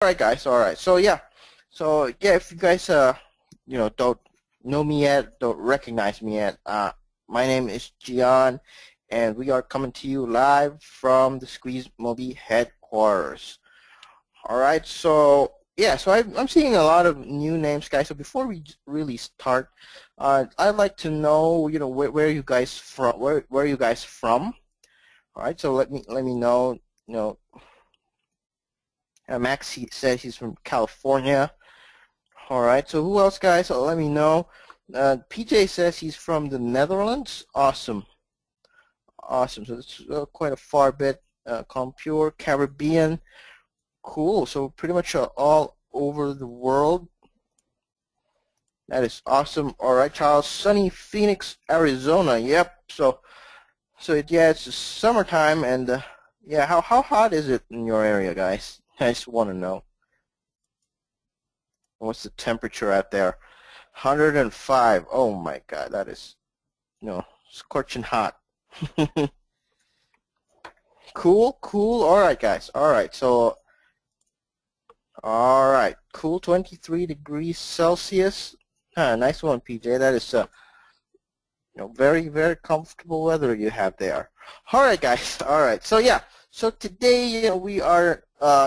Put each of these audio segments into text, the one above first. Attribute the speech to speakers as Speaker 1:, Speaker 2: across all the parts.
Speaker 1: Alright guys, alright. So yeah, if you guys don't know me yet, don't recognize me yet, my name is Gian and we are coming to you live from the SqueezeMobi headquarters. Alright, so yeah, so I'm seeing a lot of new names, guys. So before we really start, I'd like to know, where you guys from, where are you guys from? Alright, so let me know, Max, he says he's from California. All right, so who else, guys? So let me know. PJ says he's from the Netherlands. Awesome. Awesome. So it's quite a far bit. Compure, Caribbean. Cool. So pretty much all over the world. That is awesome. All right, Charles. Sunny Phoenix, Arizona. Yep. Yeah, it's summertime, and yeah, how hot is it in your area, guys? I just want to know. What's the temperature out there? 105. Oh my God, that is, scorching hot. Cool, cool. All right, guys. All right, so, all right, cool. 23 degrees Celsius. Nice one, PJ. That is, very, very comfortable weather you have there. All right, guys. All right. So yeah. So today, we are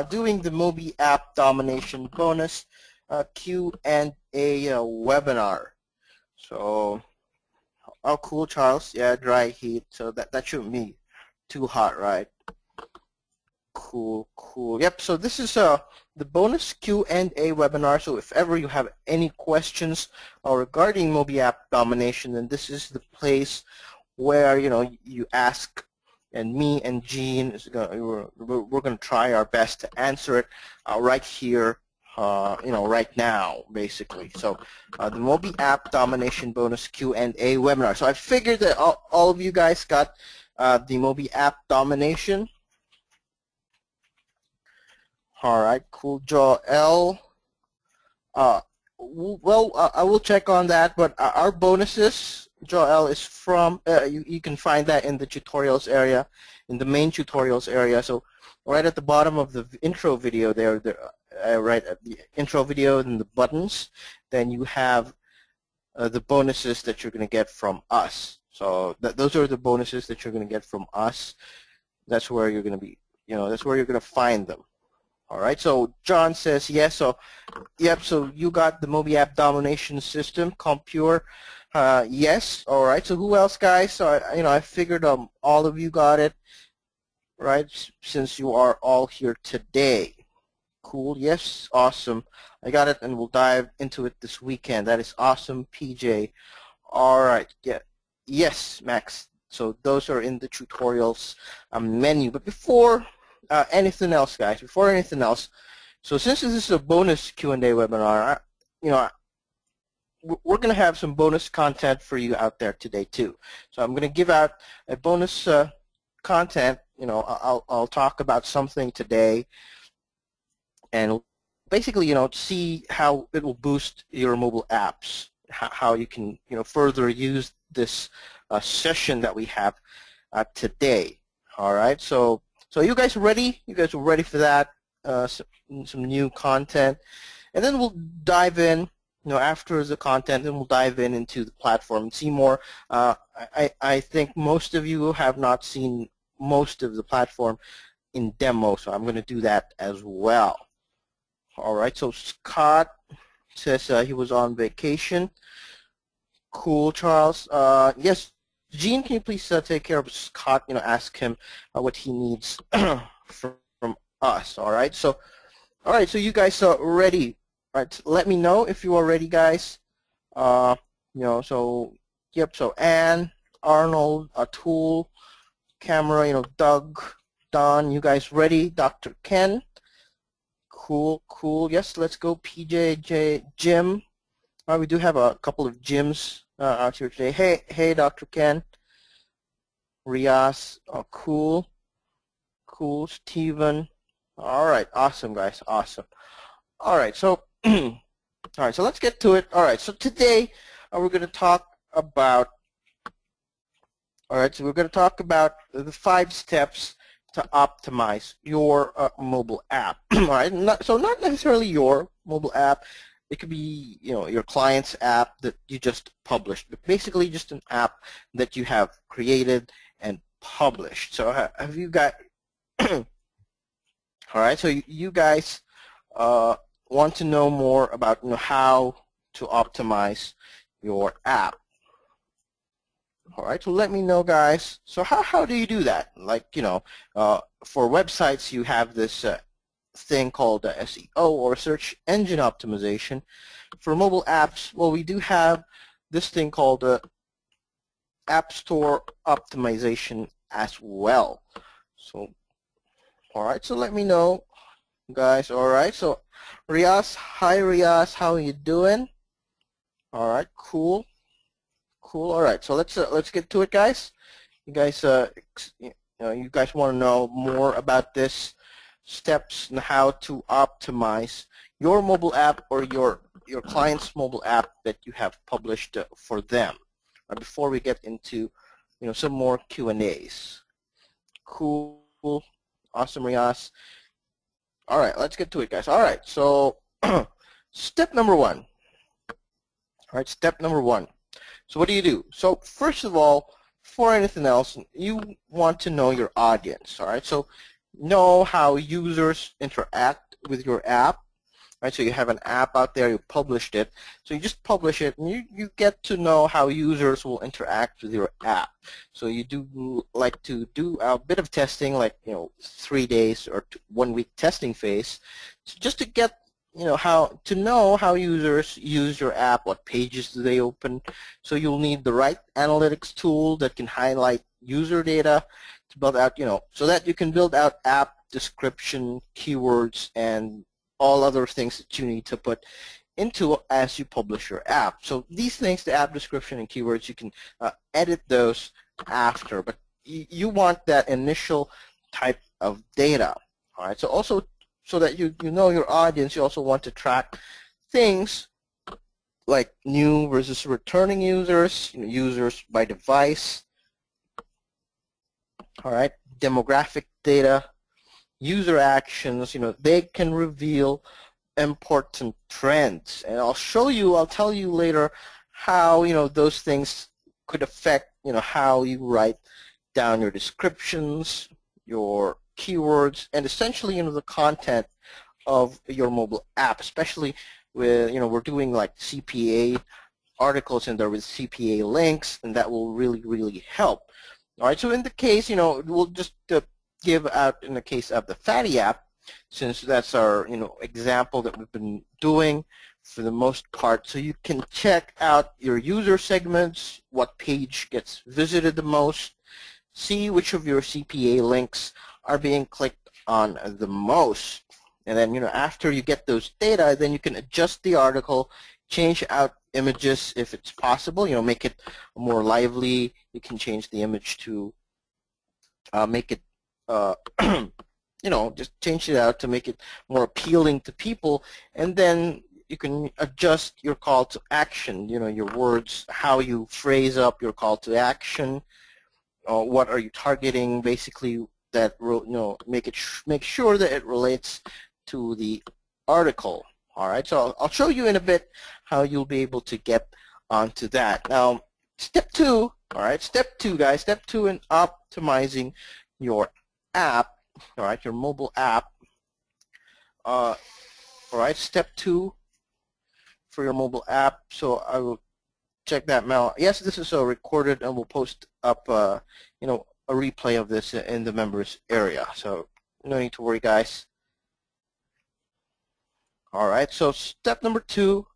Speaker 1: doing the MobiApp Domination bonus Q&A webinar. So, oh, cool, Charles. Yeah, dry heat. So that shouldn't be too hot, right? Cool, cool. Yep. So this is the bonus Q&A webinar. So if ever you have any questions regarding MobiApp Domination, then this is the place where you ask, and me and Jean we're going to try our best to answer it right here. Right now, basically. So the MobiApp Domination Bonus Q&A webinar. So I figured that all of you guys got the MobiApp Domination. All right, cool. Joel. Well, I will check on that, but our bonuses, Joel, is from, you can find that in the tutorials area, in the main tutorials area. So right at the bottom of the intro video there, right at the intro video and the buttons, then you have the bonuses that you're going to get from us. So those are the bonuses that you're going to get from us. That's where you're going to be, that's where you're going to find them. All right, so John says yes. So, yep, so you got the MobiApp Domination System, Compure. Yes, all right. So who else, guys? So, I figured all of you got it, right, since you are all here today. Cool, yes, awesome. I got it, and we'll dive into it this weekend. That is awesome, PJ. All right, yeah, yes, Max. So those are in the tutorials menu. But before anything else, guys, before anything else, so since this is a bonus Q&A webinar, we're going to have some bonus content for you out there today too. So I'm going to give out a bonus content. I'll talk about something today, and basically, see how it will boost your mobile apps, how you can, further use this session that we have today. All right, so you guys ready? You guys are ready for that? Some new content, and then we'll dive in. After the content, then we'll dive into the platform and see more. I think most of you have not seen most of the platform in demo, so I'm going to do that as well. All right. So Scott says he was on vacation. Cool, Charles. Yes. Gene, can you please take care of Scott? Ask him what he needs from us. All right. So, you guys are ready. All right. Let me know if you are ready, guys. So yep. So Anne, Arnold, Atul, Camera. Doug, Don. You guys ready? Dr. Ken. Cool, cool. Yes. Let's go. PJ, Jim. We do have a couple of Jims out here today. Hey, Dr. Ken. Rias. Oh, cool. Cool. Steven. All right. Awesome, guys. Awesome. All right. So, all right. So let's get to it. All right. So today we're going to talk about. All right. So we're going to talk about the 5 steps to optimize your mobile app. All right, so not necessarily your mobile app. It could be, your client's app that you just published, but basically just an app that you have created and published. So have you got? All right, so you guys want to know more about how to optimize your app. All right, so let me know, guys. So how do you do that? Like, for websites, you have this thing called SEO, or search engine optimization. For mobile apps, well, we do have this thing called App Store optimization as well. So, all right, so let me know, guys. All right, so Riaz, hi Riaz, how are you doing? All right, cool. All right, so let's get to it, guys. You guys, you guys want to know more about this steps and how to optimize your mobile app or your client's mobile app that you have published for them. Before we get into some more Q&As. Cool, awesome, Riaz. All right, let's get to it, guys. All right, so step number one. All right, step number one. So what do you do? So first of all, before anything else, you want to know your audience. All right, so know how users interact with your app. Right, so you have an app out there, you published it. So you just publish it, and you get to know how users will interact with your app. So you do like to do a bit of testing, like 3 days or 1 week testing phase, so just to get how users use your app, what pages do they open. So you'll need the right analytics tool that can highlight user data to build out, so that you can build out app description, keywords, and all other things that you need to put into as you publish your app. So these things, the app description and keywords, you can edit those after, but you want that initial type of data. All right, so also so that you know your audience, you also want to track things like new versus returning users, users by device, all right, demographic data, user actions. They can reveal important trends, and I'll tell you later how those things could affect how you write down your descriptions, your keywords, and essentially the content of your mobile app, especially with we're doing like CPA articles in there with CPA links, and that will really help. All right, so in the case we'll just give out in the case of the Fatty app, since that's our example that we've been doing for the most part. So you can check out your user segments, what page gets visited the most, see which of your CPA links are being clicked on the most, and then after you get those data, then you can adjust the article, change out images if it's possible, make it more lively. You can change the image to make it just change it out to make it more appealing to people, and then you can adjust your call to action, your words, how you phrase up your call to action, what are you targeting, basically, that make sure that it relates to the article. All right, so I'll show you in a bit how you'll be able to get onto that. Now, step two, all right, step two, guys, step two in optimizing your app, all right, your mobile app. All right, step two for your mobile app. So I will check that now. Yes, this is recorded, and we'll post up, a replay of this in the members area. So no need to worry, guys. All right, so step number two.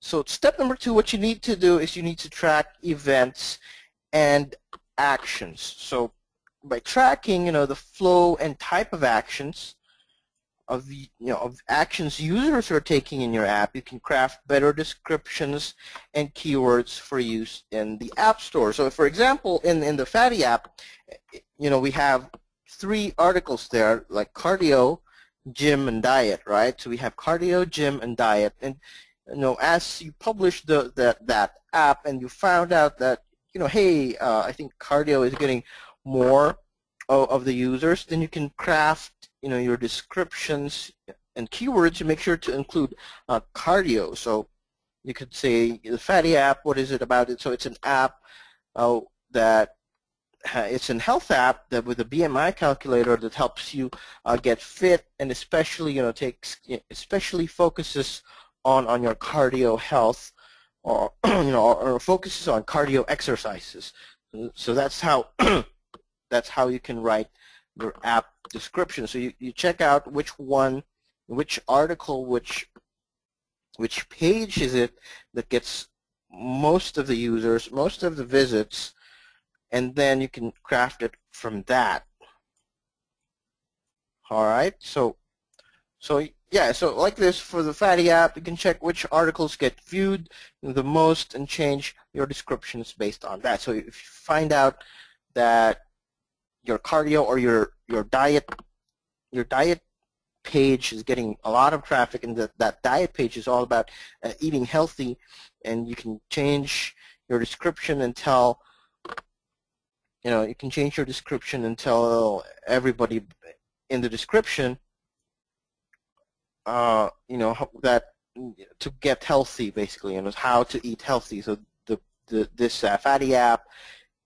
Speaker 1: So step number two, what you need to do is you need to track events and actions. So by tracking, the flow and type of actions of actions users are taking in your app, you can craft better descriptions and keywords for use in the App Store. So, for example, in the Fatty app, we have 3 articles there, like cardio, gym, and diet, right? So we have cardio, gym, and diet, and as you publish that app, and you found out that hey, I think cardio is getting more of the users. Then you can craft, your descriptions and keywords to make sure to include cardio. So you could say the Fatty app. What is it about it? So it's an app that it's an health app that with a BMI calculator that helps you get fit, and especially especially focuses on your cardio health, or or focuses on cardio exercises. So that's how that's how you can write your app description. So you check out which article, which page is it that gets most of the users, most of the visits, and then you can craft it from that. All right, so yeah, so like this for the Fatty app, you can check which articles get viewed the most and change your descriptions based on that. So if you find out that your cardio or your diet page is getting a lot of traffic, and that diet page is all about eating healthy, and you can change your description and tell you can change your description and tell everybody in the description that to get healthy, basically, and how to eat healthy. So this Fatty app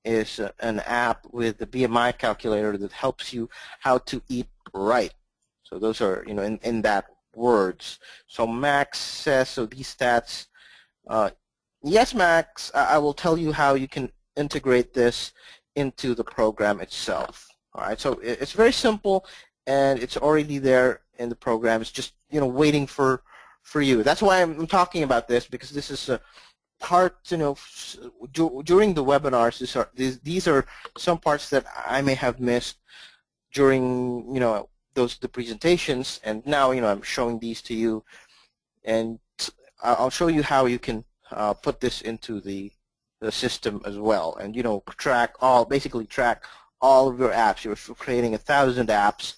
Speaker 1: is an app with the BMI calculator that helps you how to eat right. So those are in that words. So Max says, so these stats, yes, Max, I will tell you how you can integrate this into the program itself. All right, so it's very simple, and it's already there in the program. It's just waiting for you. That's why I'm talking about this, because this is a part, during the webinars. These are some parts that I may have missed during the presentations, and now I'm showing these to you, and I'll show you how you can put this into the system as well, and basically track all of your apps. You're creating 1,000 apps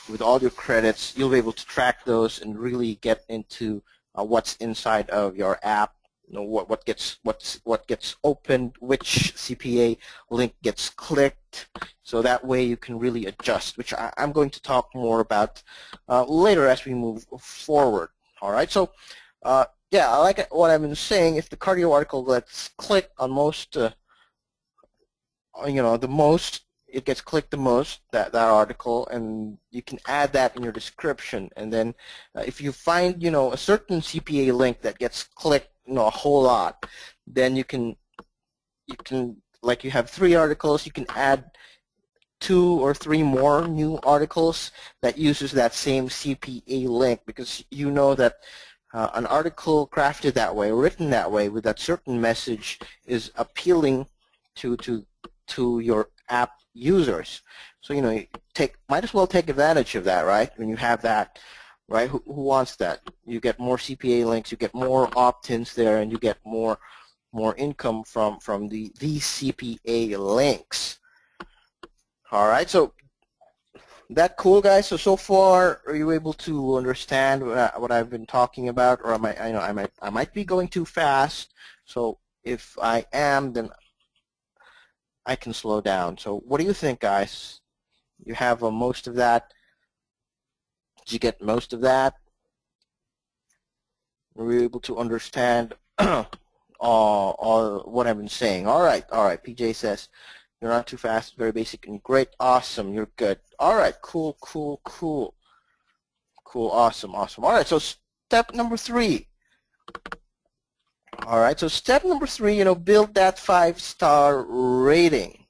Speaker 1: with all your credits. You'll be able to track those and really get into what's inside of your app. What gets opened, which CPA link gets clicked, so that way you can really adjust, which I'm going to talk more about later as we move forward. All right, so yeah, I like what I've been saying. If the cardio article gets clicked on most, the most, it gets clicked the most, that article, and you can add that in your description. And then if you find a certain CPA link that gets clicked a whole lot, then you can like you have 3 articles, you can add 2 or 3 more new articles that uses that same CPA link, because that an article crafted that way, written that way, with that certain message is appealing to your app users. So might as well take advantage of that, right? When you have that, right? Who wants that? You get more CPA links, you get more opt-ins there, and you get more income from these CPA links. All right, so that cool, guys? So far, are you able to understand what I've been talking about, or I might be going too fast? So if I am, then I can slow down. So what do you think, guys? You have most of that? Did you get most of that? Were you able to understand all what I've been saying? All right. PJ says, you're not too fast, very basic and great. Awesome, you're good. All right, cool, awesome. All right, so step number 3. All right, so step number 3, build that 5-star rating.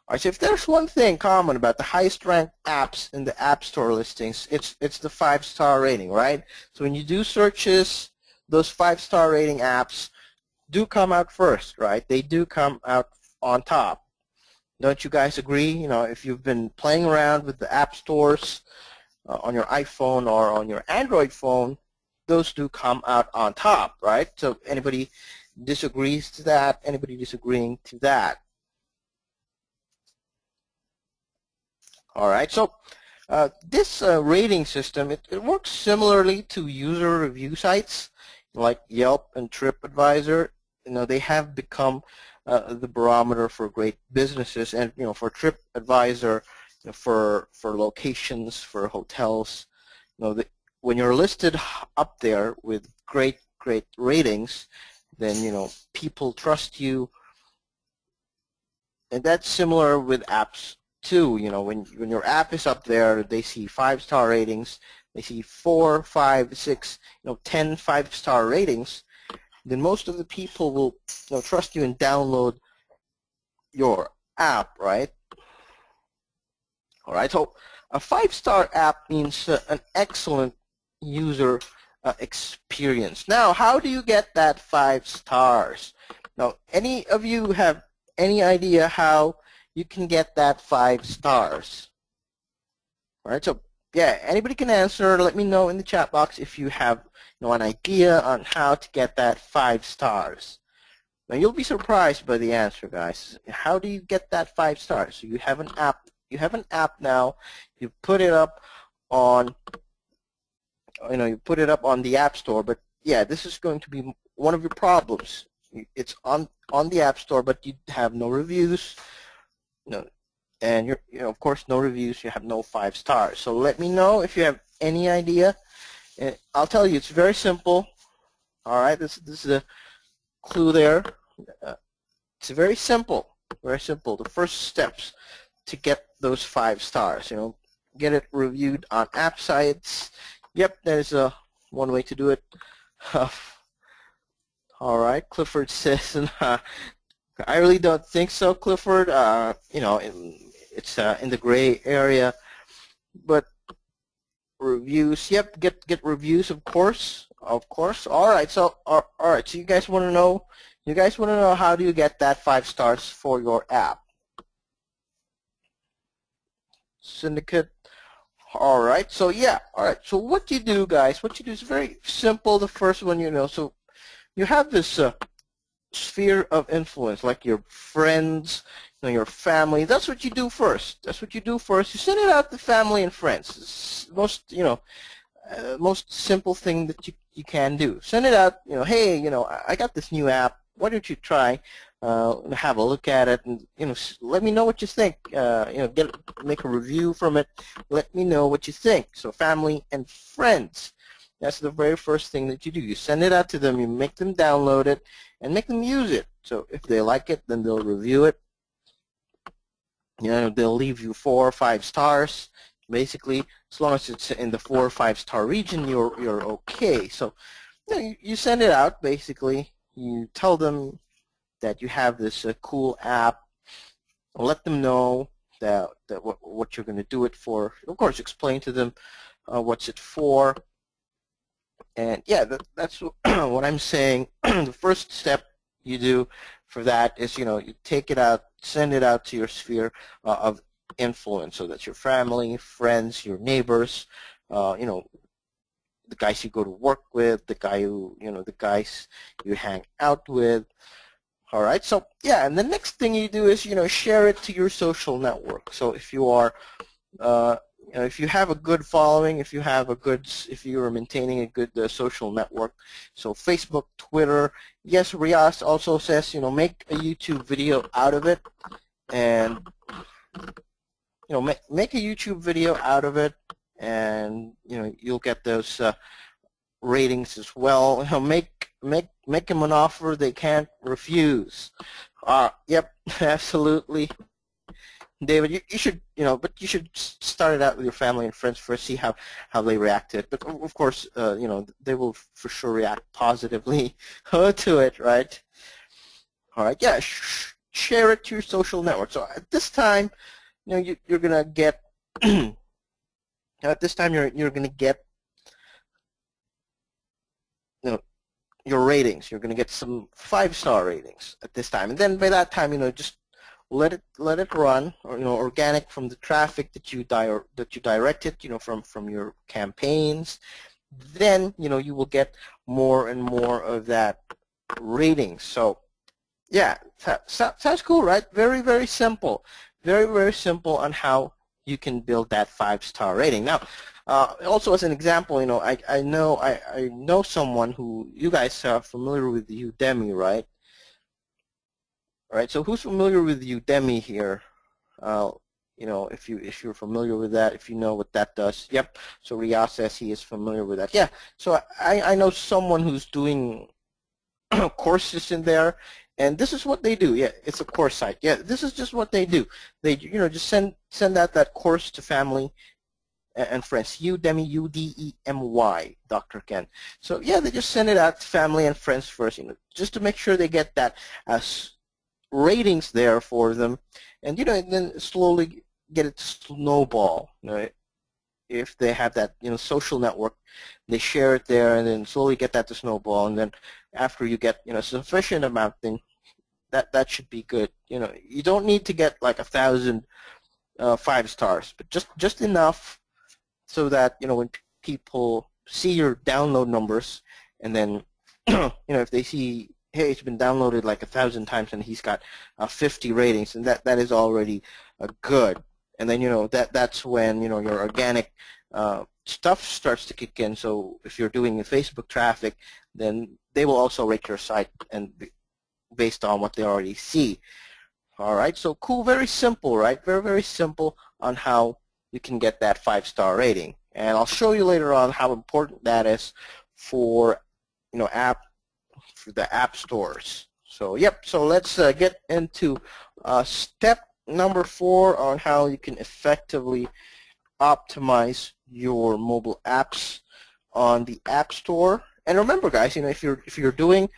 Speaker 1: All right, so if there's one thing common about the highest ranked apps in the App Store listings, it's the 5-star rating, right? So when you do searches, those 5-star rating apps do come out first, right? They do come out on top. Don't you guys agree? If you've been playing around with the app stores on your iPhone or on your Android phone, those do come out on top, right? So anybody disagrees to that? Anybody disagreeing to that? All right, so this rating system, it works similarly to user review sites like Yelp and TripAdvisor. They have become the barometer for great businesses, and for TripAdvisor, for locations, for hotels. When you're listed up there with great ratings, then people trust you. And that's similar with apps too. When your app is up there, they see 5-star ratings, they see 4, 5, 6, 10 5-star ratings, then most of the people will trust you and download your app, right? All right, so a 5-star app means an excellent user experience. Now, how do you get that 5 stars? Now, any of you have any idea how you can get that 5 stars? All right, so yeah, anybody can answer. Let me know in the chat box if you have an idea on how to get that 5 stars. Now, you'll be surprised by the answer, guys. How do you get that 5 stars? So you have an app. You have an app now. You put it up on, you put it up on the App Store. But yeah, this is going to be one of your problems. It's on the App Store, but you have no reviews. And of course, no reviews. You have no 5 stars. So let me know if you have any idea. And I'll tell you, it's very simple. All right, this is a clue there. It's very simple. Very simple. The first steps to get those 5 stars. Get it reviewed on app sites. Yep, there's one way to do it. All right, Clifford says, I really don't think so, Clifford. It's in the gray area, but reviews. Yep, get reviews, of course. All right, so all right. So you guys want to know? You guys want to know how do you get that 5 stars for your app? Syndicate. All right. So yeah. All right. So what you do, guys? What you do is very simple. The first one, so you have this sphere of influence, like your friends, your family. That's what you do first. That's what you do first. You send it out to family and friends. It's most, most simple thing that you can do. Send it out. Hey, I got this new app. Why don't you try? Have a look at it, and let me know what you think. Make a review from it. Let me know what you think. So family and friends. That's the very first thing that you do. You send it out to them. You make them download it and make them use it. So if they like it, then they'll review it. They'll leave you 4 or 5 stars. Basically, as long as it's in the 4 or 5-star region, you're okay. So you send it out. Basically, you tell them that you have this cool app. Let them know that what you're going to do it for. Of course, explain to them what's it for. And yeah, that's what I'm saying. The first step you do for that is, you take it out, send it out to your sphere of influence. So that's your family, friends, your neighbors, the guys you go to work with, the guys you hang out with. All right. So yeah, and the next thing you do is, share it to your social network. So if you are if you have a good following, if you are maintaining a good social network, so Facebook, Twitter. Yes, Rias also says, make a YouTube video out of it, and make a YouTube video out of it, and you'll get those ratings as well. Make them an offer they can't refuse. Yep, absolutely. David, you should, but you should start it out with your family and friends first, see how they react to it. But of course, they will for sure react positively to it, right? All right, yeah, share it to your social network. So at this time, you're gonna get. At this time, you're gonna get, your ratings. You're gonna get some 5-star ratings at this time, and then by that time, just let it run, or organic from the traffic that you directed, from your campaigns. Then you will get more and more of that rating. So yeah, sounds cool, right? Very, very simple. Very, very simple on how you can build that 5-star rating. Now, also as an example, I know someone who, you guys are familiar with Udemy, right? All right, so who's familiar with Udemy here? if you're familiar with that, if you know what that does. Yep. So Riyaz says he is familiar with that. Yeah. So I know someone who's doing courses in there, and this is what they do. Yeah, it's a course site. Yeah, this is just what they do. They just send out that course to family and friends. Udemy, Udemy, Dr. Ken. So yeah, they just send it out to family and friends first, just to make sure they get that as ratings there for them, and and then slowly get it to snowball. If they have that social network, they share it there, and then slowly get that to snowball, and then after you get sufficient amount, then that should be good. You don't need to get like 1,000 5 stars, but just enough so that when people see your download numbers, and then if they see, hey, it's been downloaded like 1,000 times and he's got 50 ratings, and that is already good. And then that's when your organic stuff starts to kick in. So if you're doing Facebook traffic, then they will also rate your site and based on what they already see. All right, so cool, very simple, right? Very, very simple on how you can get that 5-star rating. And I'll show you later on how important that is for for the app stores. So yep, so let's get into step number 4 on how you can effectively optimize your mobile apps on the App Store. And remember, guys, if you're doing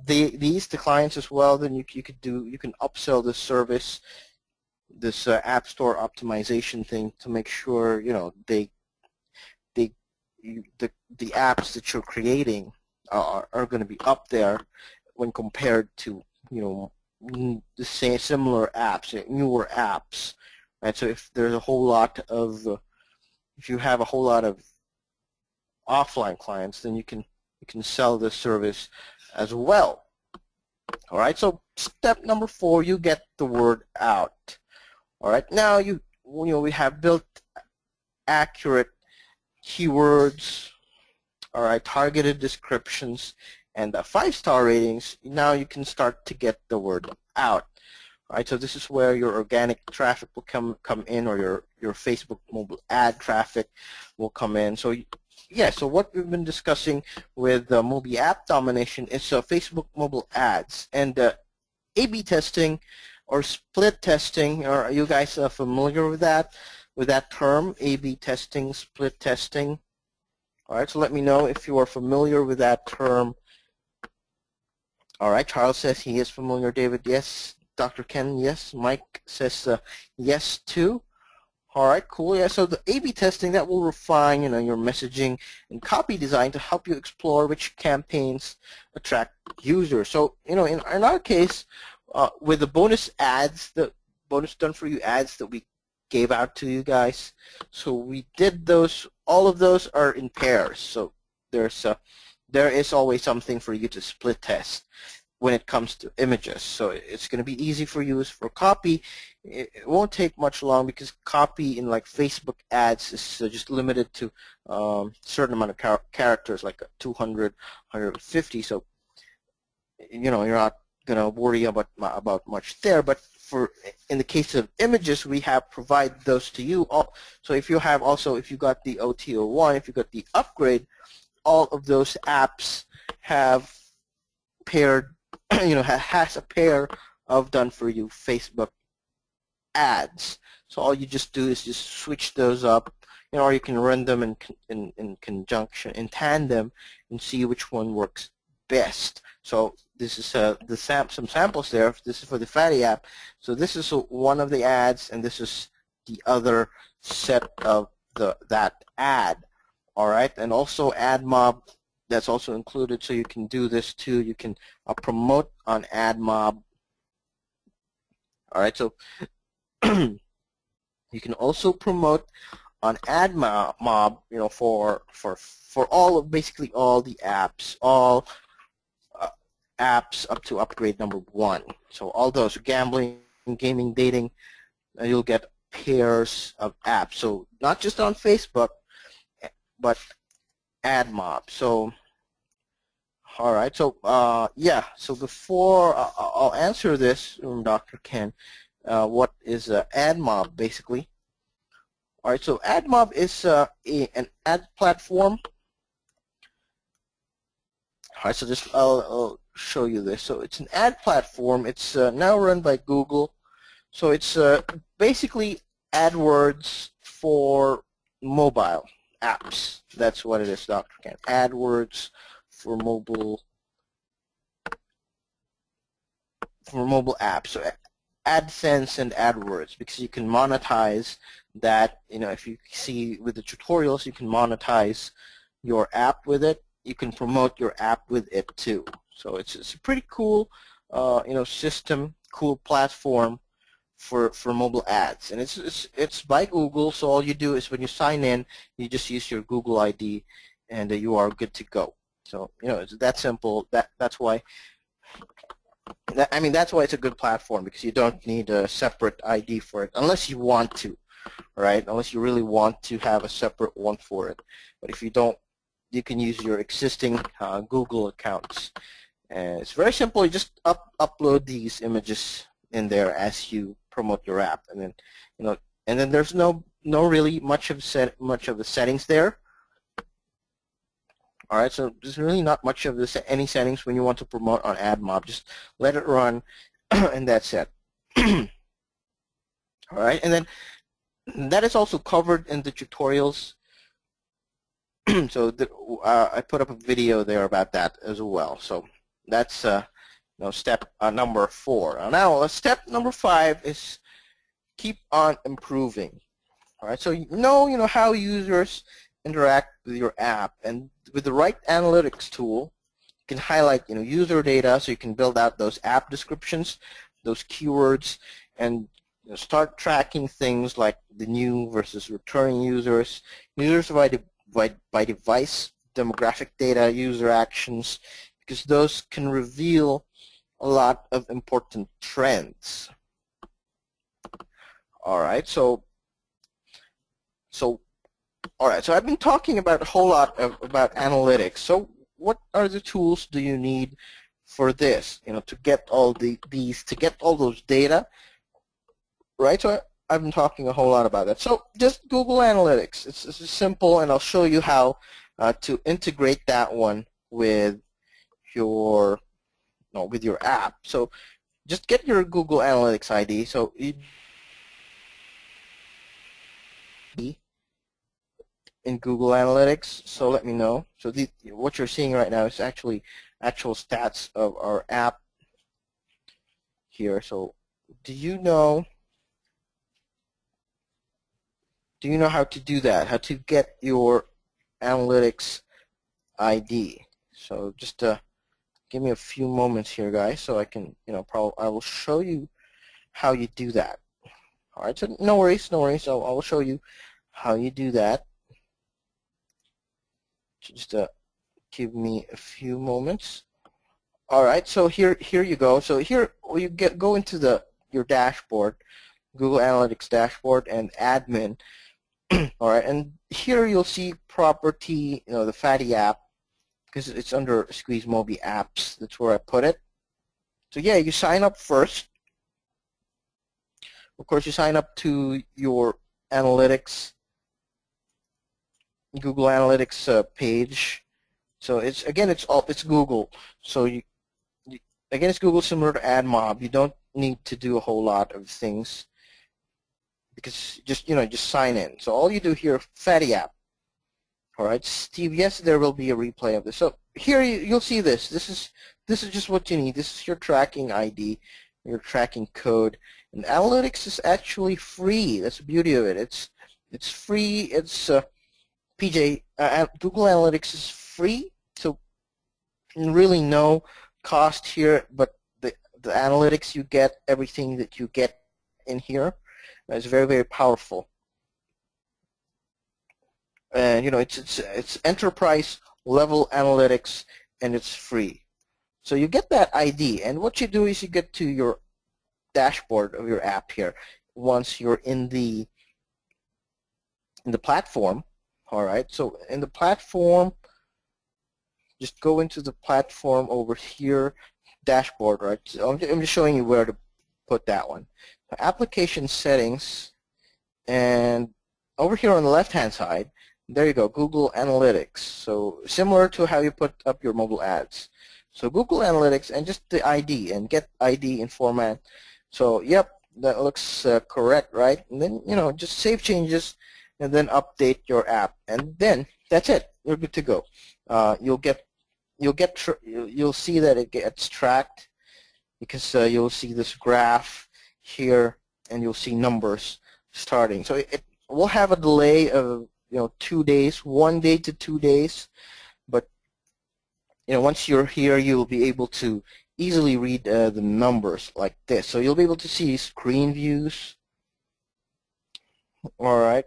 Speaker 1: these to clients as well, then you can upsell this service, this App Store optimization thing, to make sure the apps that you're creating are going to be up there when compared to the same similar apps, newer apps, right? So if there's a whole lot of if you have a whole lot of offline clients, then you can sell this service as well. All right, so step number 4, you get the word out. All right, now we have built accurate keywords, all right, targeted descriptions, and 5-star ratings. Now you can start to get the word out. All right, so this is where your organic traffic will come in, or your Facebook mobile ad traffic will come in. So yeah, so what we've been discussing with MobiApp Domination is Facebook mobile ads, and A/B testing or split testing. Are you guys familiar with that term, A/B testing, split testing? All right, so let me know if you are familiar with that term. All right, Charles says he is familiar. David, yes. Dr. Ken, yes. Mike says yes too. All right, cool. Yeah, so the A/B testing, that will refine your messaging and copy design to help you explore which campaigns attract users. So in our case, with the bonus ads, the bonus done for you ads that we gave out to you guys, so we did those. All of those are in pairs. So there is always something for you to split test when it comes to images. So it's going to be easy for you. As for copy, it won't take much long, because copy in like Facebook ads is just limited to certain amount of characters, like 200, 150. So you're not going to worry about much there. But in the case of images, we have provide those to you. So if you got the OTO1, if you got the upgrade, all of those apps have paired, has a pair of done for you Facebook ads. So all you just do is just switch those up, or you can run them in conjunction, in tandem, and see which one works best. So this is some samples there. This is for the Fatty app. So this is one of the ads, and this is the other set of that ad. All right, and also AdMob, that's also included, so you can do this too. You can promote on AdMob. All right, so you can also promote on AdMob, for basically all the apps, all apps up to upgrade number 1. So all those gambling, gaming, dating, you'll get pairs of apps. So not just on Facebook, but AdMob. So all right, so yeah, so before I'll answer this, Dr. Ken, what is AdMob basically. All right, so AdMob is an ad platform. All right, so just I'll show you this. So it's an ad platform. It's now run by Google. So it's basically AdWords for mobile apps. That's what it is, Dr. Ken. AdWords for mobile apps. So AdSense and AdWords, because you can monetize that. You know, if you see with the tutorials, you can monetize your app with it. You can promote your app with it too. So it's a pretty cool, system, cool platform for mobile ads, and it's by Google. So all you do is when you sign in, you just use your Google ID, and you are good to go. So it's that simple. That's why. That's why it's a good platform, because you don't need a separate ID for it unless you want to, right? Unless you really want to have a separate one for it. But if you don't, you can use your existing Google accounts. And it's very simple. You just upload these images in there as you promote your app, and then there's no really much of the settings there. All right, so there's really not much of any settings when you want to promote on AdMob. Just let it run, and that's it. All right, and then that is also covered in the tutorials. So I put up a video there about that as well. So that's step number 4. Now step number 5 is keep on improving. All right, so you know how users interact with your app, and with the right analytics tool, you can highlight user data, so you can build out those app descriptions, those keywords, and start tracking things like the new versus returning users, users by device, demographic data, user actions, because those can reveal a lot of important trends. All right, so I've been talking about a whole lot about analytics. So what are the tools do you need for this? To get all those data, right? So I've been talking a whole lot about that. So just Google Analytics. It's simple, and I'll show you how to integrate that one with your app. So just get your Google Analytics ID. So in Google Analytics, so let me know. So what you're seeing right now is actually actual stats of our app here. So do you know how to do that? How to get your Analytics ID? So just give me a few moments here, guys, so I can I will show you how you do that. All right, so no worries. I will show you how you do that. Just give me a few moments. All right, so here you go. So here you go into your dashboard, Google Analytics dashboard, and admin. All right, and here you'll see property, the fatty app, because it's under SqueezeMobi apps. That's where I put it. So yeah, you sign up first. Of course, you sign up to your analytics, Google Analytics page. So it's Google. So again, it's Google, similar to AdMob. You don't need to do a whole lot of things, because just sign in. So all you do here, fatty app. All right, Steve. Yes, there will be a replay of this. So here you'll see this. This is just what you need. This is your tracking ID, your tracking code. And analytics is actually free. That's the beauty of it. It's free. It's Google Analytics is free, so really no cost here. But the analytics you get, everything that you get in here, is very, very powerful. And it's enterprise level analytics, and it's free. So you get that ID, and what you do is you get to your dashboard of your app here once you're in the platform. All right, so in the platform, just go into the platform over here, dashboard, right? So I'm just showing you where to put that one. application settings, and over here on the left-hand side, there you go, Google Analytics. So similar to how you put up your mobile ads. So Google Analytics and just the ID and get ID in format. So yep, that looks correct, right? And then just save changes and then update your app, and then that's it. You're good to go. You'll see that it gets tracked because you'll see this graph here, and you'll see numbers starting. So it will have a delay of 2 days, 1 day to 2 days, but once you're here, you'll be able to easily read the numbers like this. So you'll be able to see screen views. All right.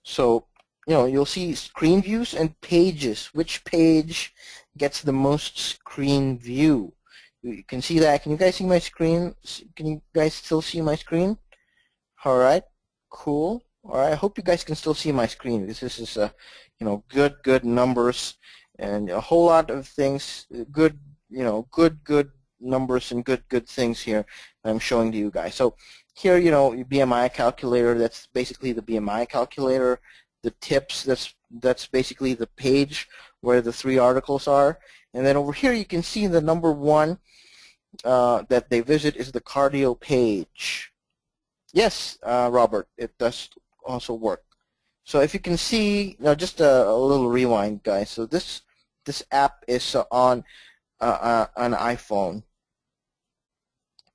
Speaker 1: So you'll see screen views and pages. Which page gets the most screen view? You can see that. Can you guys see my screen? Can you guys still see my screen? All right, cool. All right, I hope you guys can still see my screen. This is good numbers and a whole lot of things. Good numbers and good things here I'm showing to you guys. So here, your BMI calculator. That's basically the BMI calculator. The tips. That's basically the page where the 3 articles are. And then over here, you can see the number 1 that they visit is the cardio page. Yes, Robert, it does also work. So if you can see, just a little rewind, guys. So this app is on an iPhone,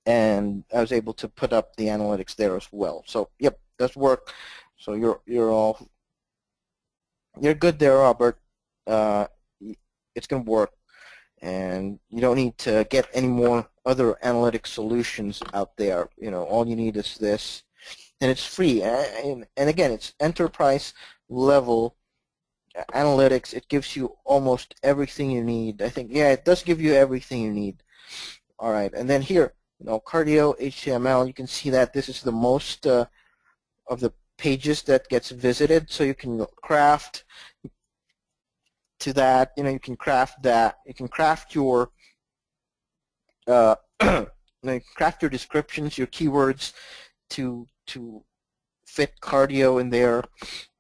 Speaker 1: and I was able to put up the analytics there as well. So yep, does work. So you're good there, Robert. It's gonna work, and you don't need to get any more other analytic solutions out there. All you need is this, and it's free. And again, it's enterprise level analytics. It gives you almost everything you need. I think, yeah, it does give you everything you need. All right, and then here, cardio HTML. You can see that this is the most of the pages that gets visited. So you can craft to that. You can craft that. You can craft your craft your descriptions, your keywords to fit cardio in there.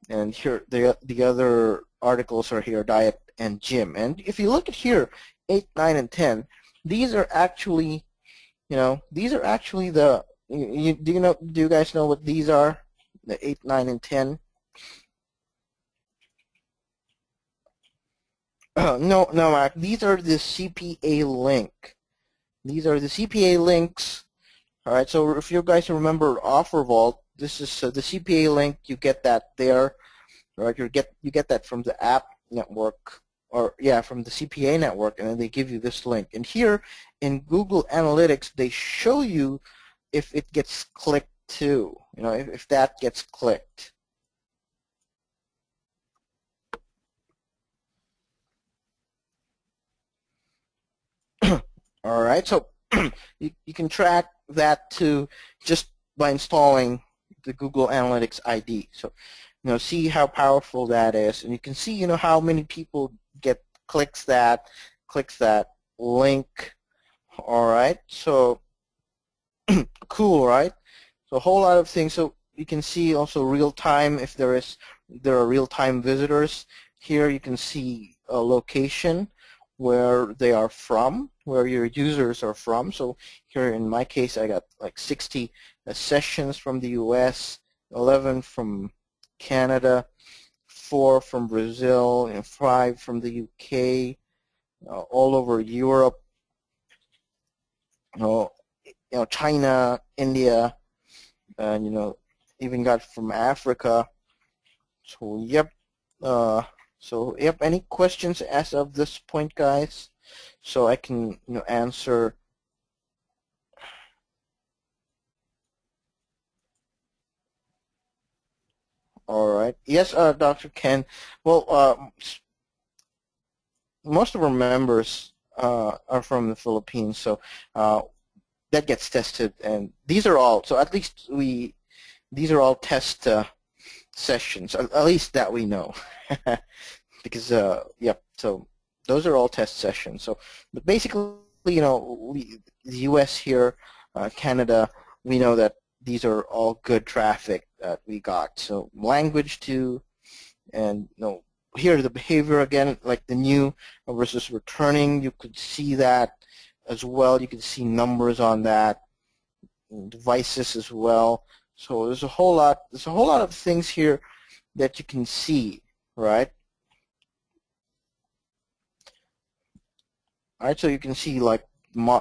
Speaker 1: And here the other articles are here, diet and gym. And if you look at here, 8, 9, and 10, these are actually the do you guys know what these are? The 8, 9, and 10. No, Mark. These are the CPA link. These are the CPA links. All right. So if you guys remember Offer Vault, this is the CPA link. You get that there. Right. You get that from the app network, or from the CPA network, and then they give you this link. And here in Google Analytics, they show you if it gets clicked too. If that gets clicked. All right, so you can track that too just by installing the Google Analytics ID. So, see how powerful that is, and you can see, how many people clicks that link. All right, so cool, right? So a whole lot of things. So you can see also real time if there are real time visitors. Here you can see a location where they are from, where your users are from. So here in my case, I got like 60 sessions from the US, 11 from Canada, 4 from Brazil, and 5 from the UK, all over Europe, China, India, and even got from Africa. So yep. Any questions as of this point, guys? So I can answer. All right. Yes, Dr. Ken. Well, most of our members are from the Philippines, so that gets tested, and these are all. So at least these are all test sessions, at least that we know. Because so those are all test sessions. So, but basically the U.S. here, Canada, we know that these are all good traffic that we got. So language too, and here the behavior again, like the new versus returning, you could see that as well. You could see numbers on that, devices as well. So there's a whole lot of things here that you can see, right? All right, so you can see like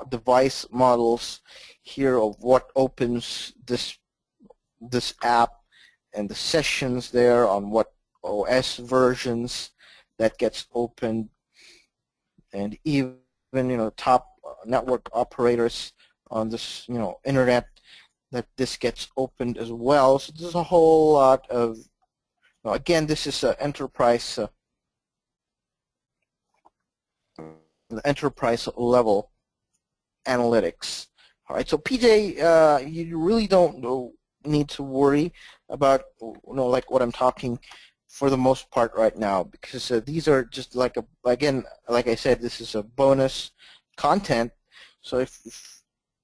Speaker 1: device models here of what opens this app, and the sessions there on what OS versions that gets opened, and even top network operators on this internet that this gets opened as well. So there's a whole lot of again, this is enterprise enterprise level analytics. All right, so PJ, you really don't need to worry about like what I'm talking for the most part right now, because these are just like again, like I said, this is a bonus content. So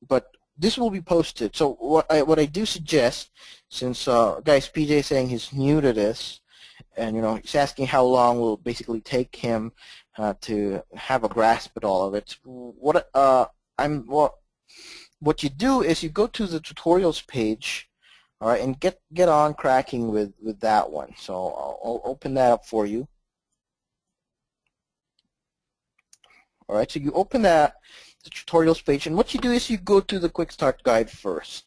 Speaker 1: but this will be posted. So what I do suggest, since guys, PJ is saying he's new to this, and he's asking how long will basically take him to have a grasp at all of it. What you do is you go to the tutorials page, all right, and get on cracking with that one. So I'll open that up for you. All right, so you open the tutorials page, and what you do is you go to the quick start guide first.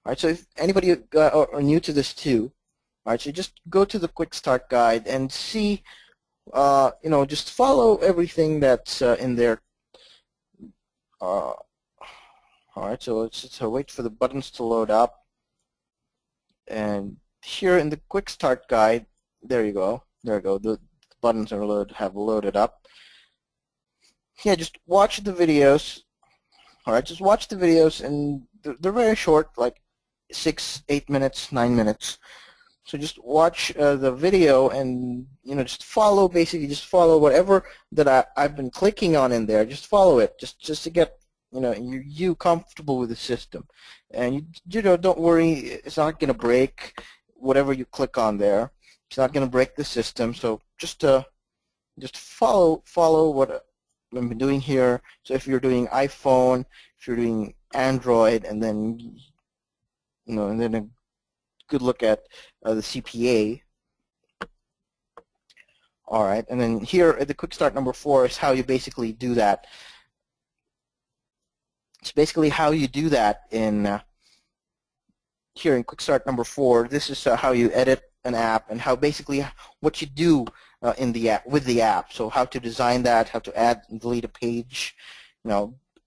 Speaker 1: All right, so if anybody are new to this too, all right, so just go to the quick start guide and see, just follow everything that's in there. All right, so let's just wait for the buttons to load up. And here in the quick start guide, there you go. There you go. The buttons have loaded up. Yeah, just watch the videos. All right, just watch the videos, and they're very short, like 6, 8 minutes, 9 minutes. So just watch the video, and just follow. Basically, just follow whatever that I've been clicking on in there. Just follow it, just to get you comfortable with the system. And don't worry, it's not going to break whatever you click on there. It's not going to break the system. So just follow what I'm doing here. So if you're doing iPhone, if you're doing Android, and then and then a good look at the CPA. All right, and then here at the quick start number 4 is how you basically do that. It's basically how you do that in here in quick start number 4. This is how you edit an app, and how basically what you do in the app with the app. So how to design that, how to add and delete a page.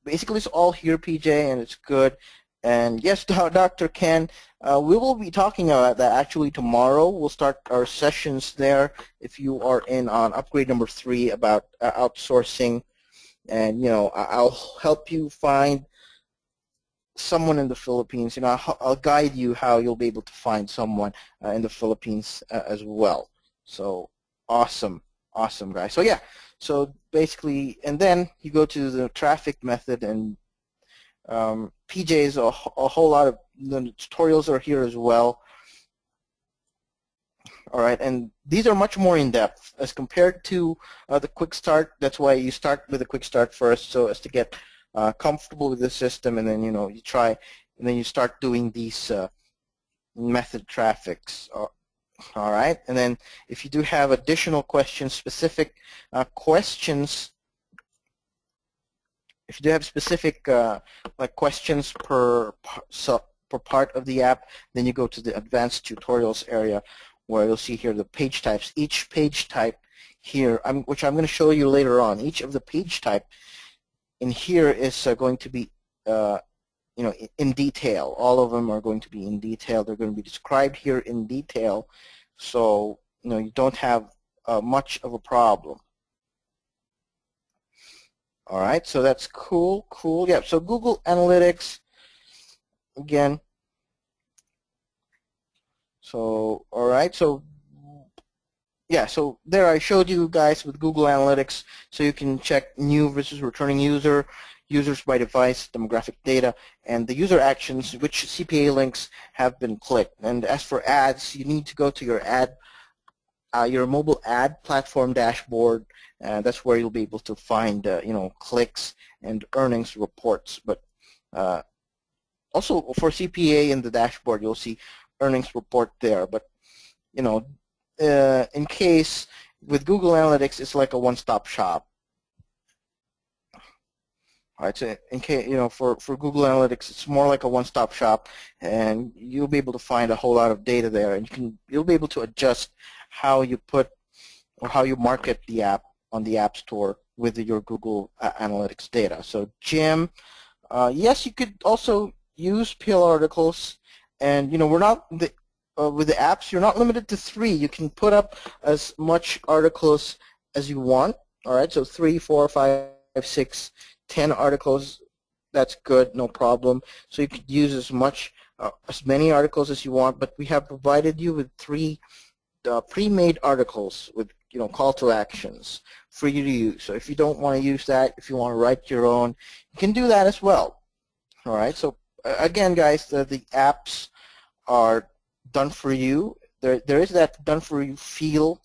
Speaker 1: Basically it's all here, PJ, and it's good. And yes, Dr. Ken, we will be talking about that actually tomorrow. We'll start our sessions there if you are in on upgrade number 3 about outsourcing. And I'll help you find someone in the Philippines. I'll guide you how you'll be able to find someone in the Philippines as well. So awesome, guys. So yeah, so basically, and then you go to the traffic method, and PJ's a whole lot of the tutorials are here as well. All right, and these are much more in-depth as compared to the quick start. That's why you start with the quick start first, so as to get comfortable with the system, and then you try, and then you start doing these method traffics. All right, and then if you do have additional questions, specific questions, if you do have specific like questions per part of the app, then you go to the advanced tutorials area, where you'll see here the page types. Each page type here, which I'm going to show you later on, each of the page type in here is going to be in detail. All of them are going to be in detail. They're going to be described here in detail, so you don't have much of a problem. All right, so that's cool. Yeah, so Google Analytics again. So all right, so yeah, so there I showed you guys with Google Analytics, so you can check new versus returning user, users by device, demographic data, and the user actions, which CPA links have been clicked. And as for ads, you need to go to your mobile ad platform dashboard. That's where you'll be able to find clicks and earnings reports. But also for CPA in the dashboard, you'll see earnings report there. But in case with Google Analytics, it's like a one-stop shop. All right, so in case for Google Analytics, it's more like a one-stop shop, and you'll be able to find a whole lot of data there, and you'll be able to adjust how you put or how you market the app on the App Store with your Google Analytics data. So Jim, yes, you could also use PL articles, and we're not with the apps, you're not limited to 3. You can put up as much articles as you want. All right, so 3, 4, 5, 6, 10 articles. That's good, no problem. So you could use as many articles as you want. But we have provided you with 3 pre-made articles with call to actions for you to use. So if you don't want to use that, if you want to write your own, you can do that as well. All right. So again, guys, the apps are done for you. There is that done for you feel,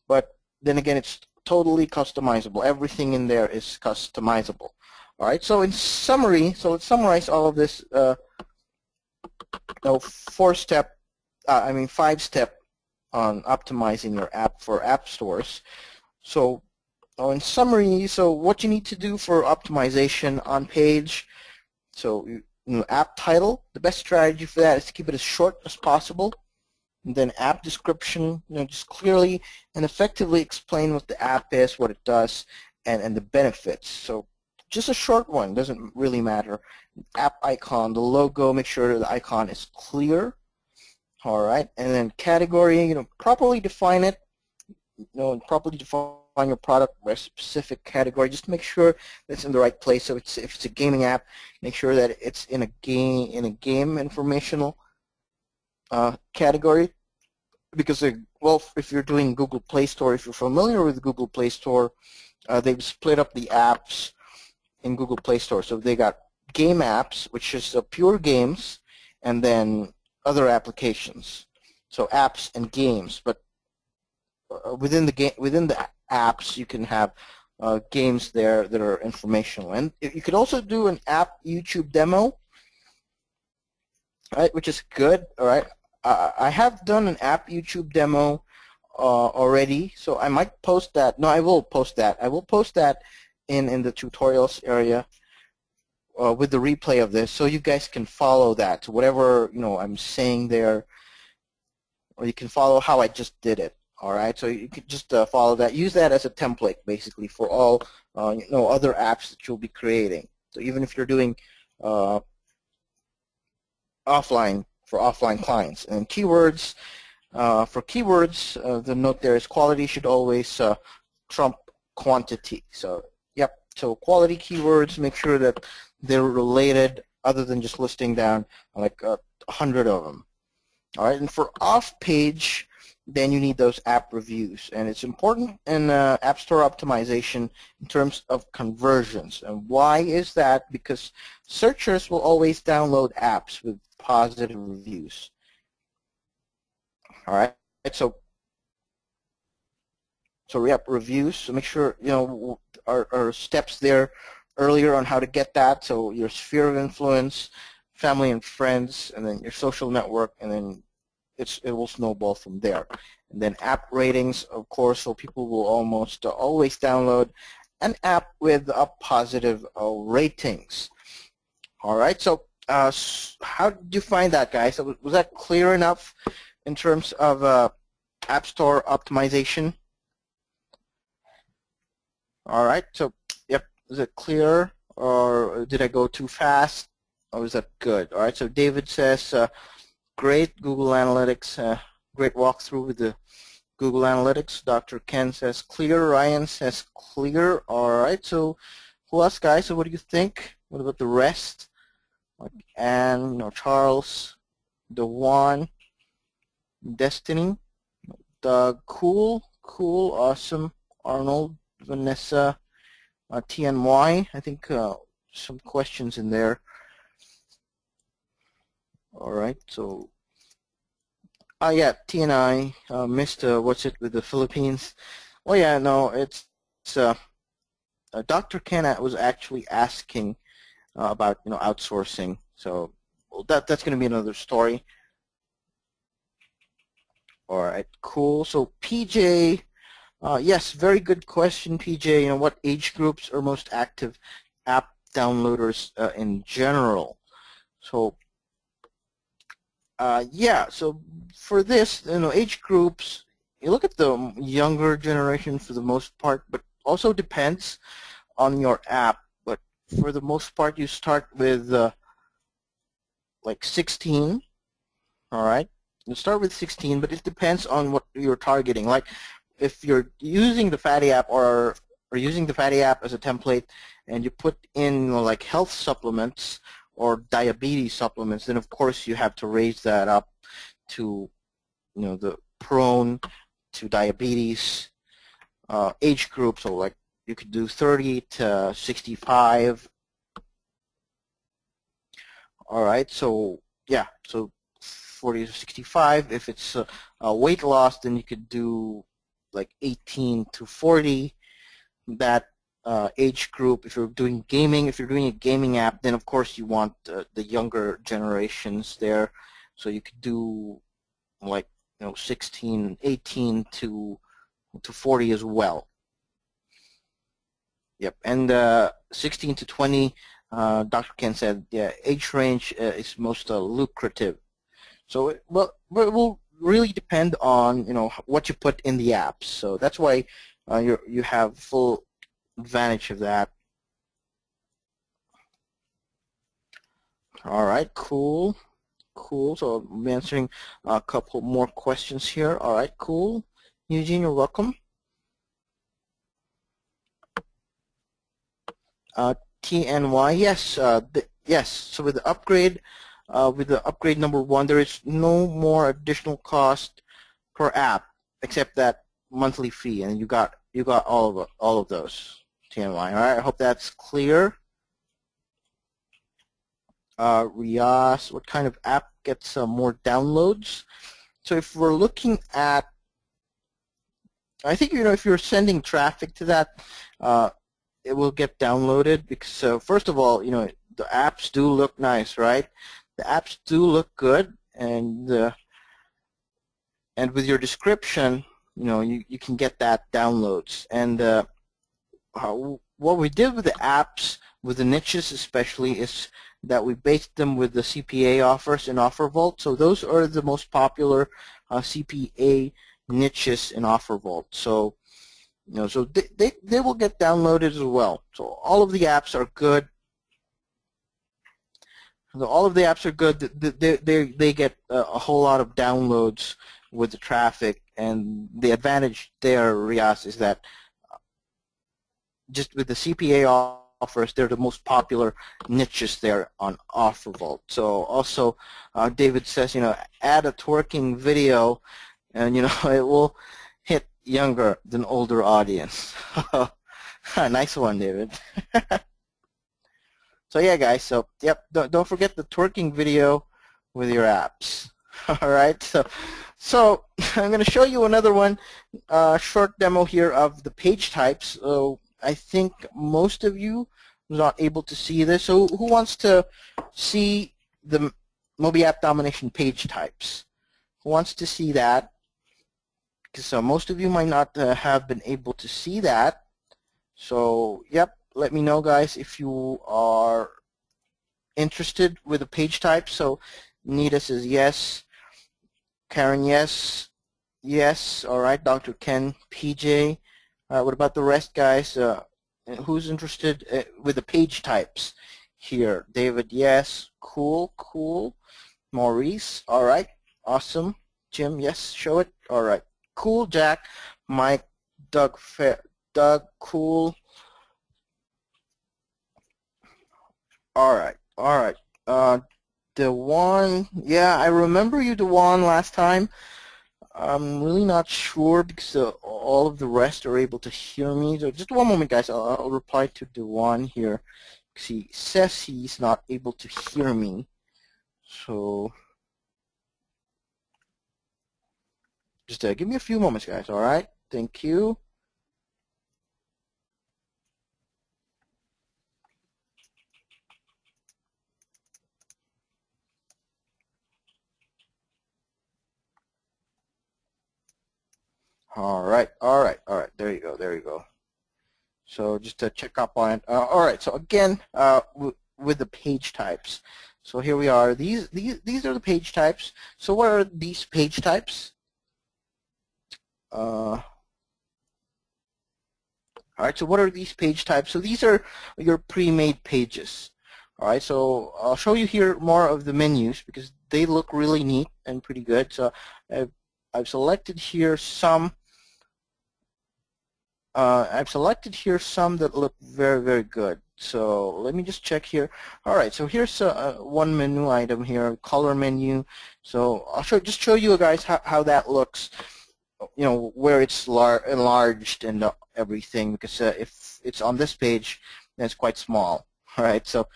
Speaker 1: but then again, it's totally customizable. Everything in there is customizable. All right. So in summary, let's summarize all of this. 5-step on optimizing your app for app stores. So in summary, so what you need to do for optimization on page, so app title, the best strategy for that is to keep it as short as possible. And then app description, just clearly and effectively explain what the app is, what it does, and the benefits. So just a short one, doesn't really matter. App icon, the logo, make sure the icon is clear. All right, and then category, properly define it. Properly define your product by a specific category. Just make sure it's in the right place. So if it's a gaming app, make sure that it's in a game informational category. Because if you're doing Google Play Store, if you're familiar with Google Play Store, they've split up the apps in Google Play Store. So they got game apps, which is pure games, and then other applications, so apps and games. But within the apps, you can have games there that are informational, and you could also do an app YouTube demo, right? Which is good. All right, I have done an app YouTube demo already, so I might post that. No, I will post that. I will post that in the tutorials area. With the replay of this, so you guys can follow that, whatever I'm saying there, or you can follow how I just did it. All right, so you could just follow that. Use that as a template, basically, for all other apps that you'll be creating. So even if you're doing offline for offline clients, and keywords. For keywords, the note there is quality should always trump quantity. So yep. So quality keywords, make sure that they're related other than just listing down like 100 of them. All right, and for off-page, then you need those app reviews. And it's important in App Store optimization in terms of conversions. And why is that? Because searchers will always download apps with positive reviews. All right, so yep, reviews. So make sure our steps there earlier on how to get that. So your sphere of influence, family and friends, and then your social network, and then it will snowball from there. And then app ratings, of course, so people will almost always download an app with a positive ratings. All right, so how did you find that, guys? So was that clear enough in terms of App Store optimization? All right, so yep, is it clear, or did I go too fast, or is that good? All right, so David says, great Google Analytics, great walkthrough with the Google Analytics. Dr. Ken says clear. Ryan says clear. All right, so who else, guys? So what do you think? What about the rest? Like Anne, Charles, Dewan, Destiny, Doug, cool, cool, awesome. Arnold, Vanessa, TNY, I think some questions in there. All right, so, yeah, TNI, missed, what's it with the Philippines? Oh yeah, no, it's Dr. Ken was actually asking about, outsourcing. So well, that's going to be another story. All right, cool. So PJ, yes, very good question, PJ. What age groups are most active app downloaders in general? So yeah, so for this, age groups, you look at the younger generation for the most part, but also depends on your app. But for the most part, you start with like 16. All right, you start with 16, but it depends on what you're targeting. Like if you're using the Fatty app or using the Fatty app as a template, and you put in like health supplements or diabetes supplements, then of course you have to raise that up to the prone to diabetes age group. So like you could do 30 to 65. All right, so yeah, so 40 to 65. If it's weight loss, then you could do like 18 to 40. That age group. If you're doing gaming, if you're doing a gaming app, then of course you want the younger generations there. So you could do like 16, 18 to 40 as well. Yep, and 16 to 20. Dr. Ken said, yeah, age range is most lucrative. So it will really depend on what you put in the apps. So that's why you have full advantage of that. All right, cool. So I'm answering a couple more questions here. All right, cool. Eugene, you're welcome. TNY, yes, yes. So with the upgrade number 1, there is no more additional cost per app except that monthly fee, and you got all of those. TNY. All right, I hope that's clear. Rias, what kind of app gets more downloads? So if we're looking at, I think if you're sending traffic to that, it will get downloaded because first of all, the apps do look nice, right? The apps do look good, and with your description, you can get that downloads. And what we did with the apps, with the niches especially, is that we based them with the CPA offers in OfferVault. So those are the most popular CPA niches in OfferVault. So so they will get downloaded as well. So all of the apps are good. All of the apps are good. They get a whole lot of downloads with the traffic, and the advantage there, Rias, is that just with the CPA offers, they're the most popular niches there on OfferVault. So also, David says, add a twerking video, and it will hit younger than older audience. Nice one, David. So yeah, guys. So yep, don't forget the twerking video with your apps. All right. So I'm going to show you another one, short demo here of the page types. So I think most of you are not able to see this. So who wants to see the MobiApp Domination page types? Who wants to see that? Because most of you might not have been able to see that. So yep, let me know, guys, if you are interested with the page type. So Nita says yes. Karen, yes. Yes. All right. Dr. Ken, PJ. What about the rest, guys? Who's interested with the page types here? David, yes. Cool, cool. Maurice, all right. Awesome. Jim, yes. Show it. All right. Cool. Jack, Mike, Doug, cool. All right. All right. Dewan, yeah, I remember you, Dewan, last time. I'm really not sure because all of the rest are able to hear me. So just one moment, guys. I'll reply to Dewan here because he says he's not able to hear me. So just give me a few moments, guys. All right. Thank you. All right. All right. All right. There you go. There you go. So just to check up on it. All right. So again, with the page types. So here we are. These are the page types. So what are these page types? All right. So what are these page types? So these are your pre-made pages. All right. So I'll show you here more of the menus because they look really neat and pretty good. So I've selected here some. I've selected here some that look very, very good. So let me just check here. All right, so here's one menu item here, color menu. So I'll just show you guys how that looks, you know, where it's enlarged and everything, because if it's on this page, then it's quite small. All right, so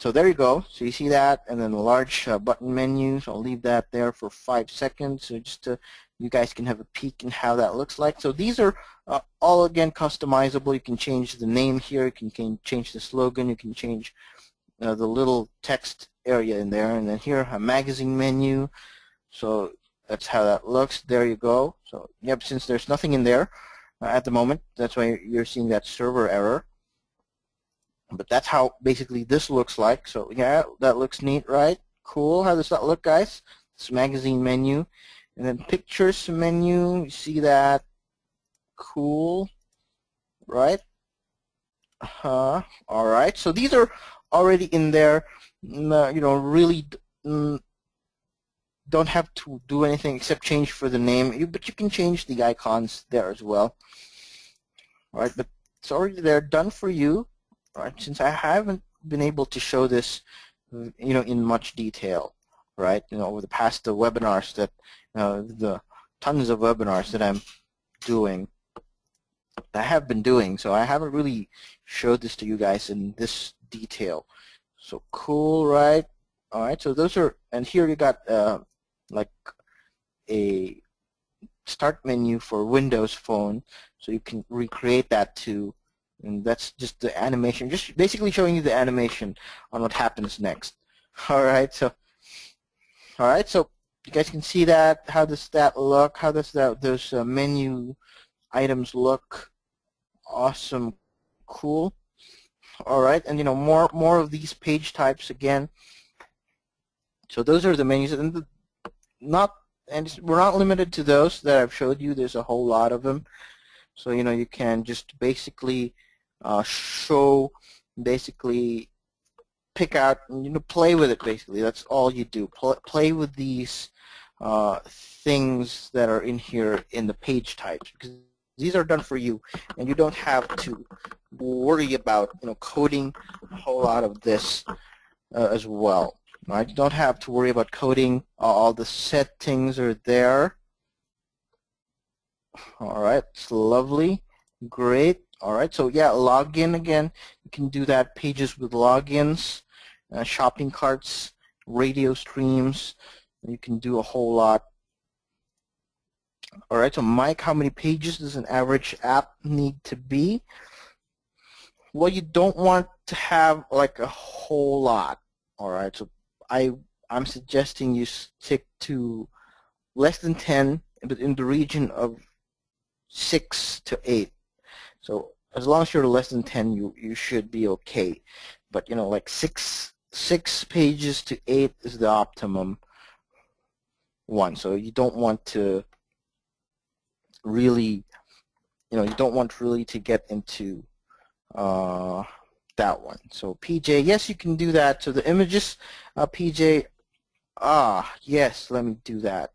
Speaker 1: there you go. So you see that, and then the large button menu. So I'll leave that there for 5 seconds, so just to you guys can have a peek in how that looks like. So these are all again customizable. You can change the name here. You can change the slogan. You can change the little text area in there. And then here a magazine menu. So that's how that looks. There you go. So yep, since there's nothing in there at the moment, that's why you're seeing that server error. But that's how basically this looks like. So yeah, that looks neat, right? Cool. How does that look, guys? This magazine menu. And then pictures menu, you see that? Cool, right? All right, so these are already in there. You know, really don't have to do anything except change for the name, but you can change the icons there as well. All right, but it's already there, done for you. All right, since I haven't been able to show this, you know, in much detail, right? You know, over the past webinars that the tons of webinars that I'm doing, I have been doing, so I haven't really showed this to you guys in this detail. So cool, right? All right, so those are, and here you got like a start menu for Windows Phone, so you can recreate that too. And that's just the animation, just basically showing you the animation on what happens next. All right, so you guys can see that. How does that look? How does those menu items look? Awesome, cool. All right, and you know, more of these page types again. So those are the menus, and we're not limited to those that I've showed you. There's a whole lot of them. So you know, you can just basically pick out, and you know, play with it. Basically, that's all you do. Play with these things that are in here in the page types, because these are done for you, and you don't have to worry about, you know, coding a whole lot of this as well. Right? You don't have to worry about coding. All the settings are there. All right, it's lovely, great. All right, so yeah, login again. You can do that. Pages with logins, shopping carts, radio streams. You can do a whole lot. All right, so Mike, how many pages does an average app need to be? Well, you don't want to have like a whole lot. All right, so I'm suggesting you stick to less than 10, but in the region of 6 to 8. So as long as you're less than 10, you should be okay. But you know, like six pages to 8 is the optimum one. So you don't want to really, you know, you don't want really to get into that one. So PJ, yes, you can do that. So the images, PJ, yes, let me do that.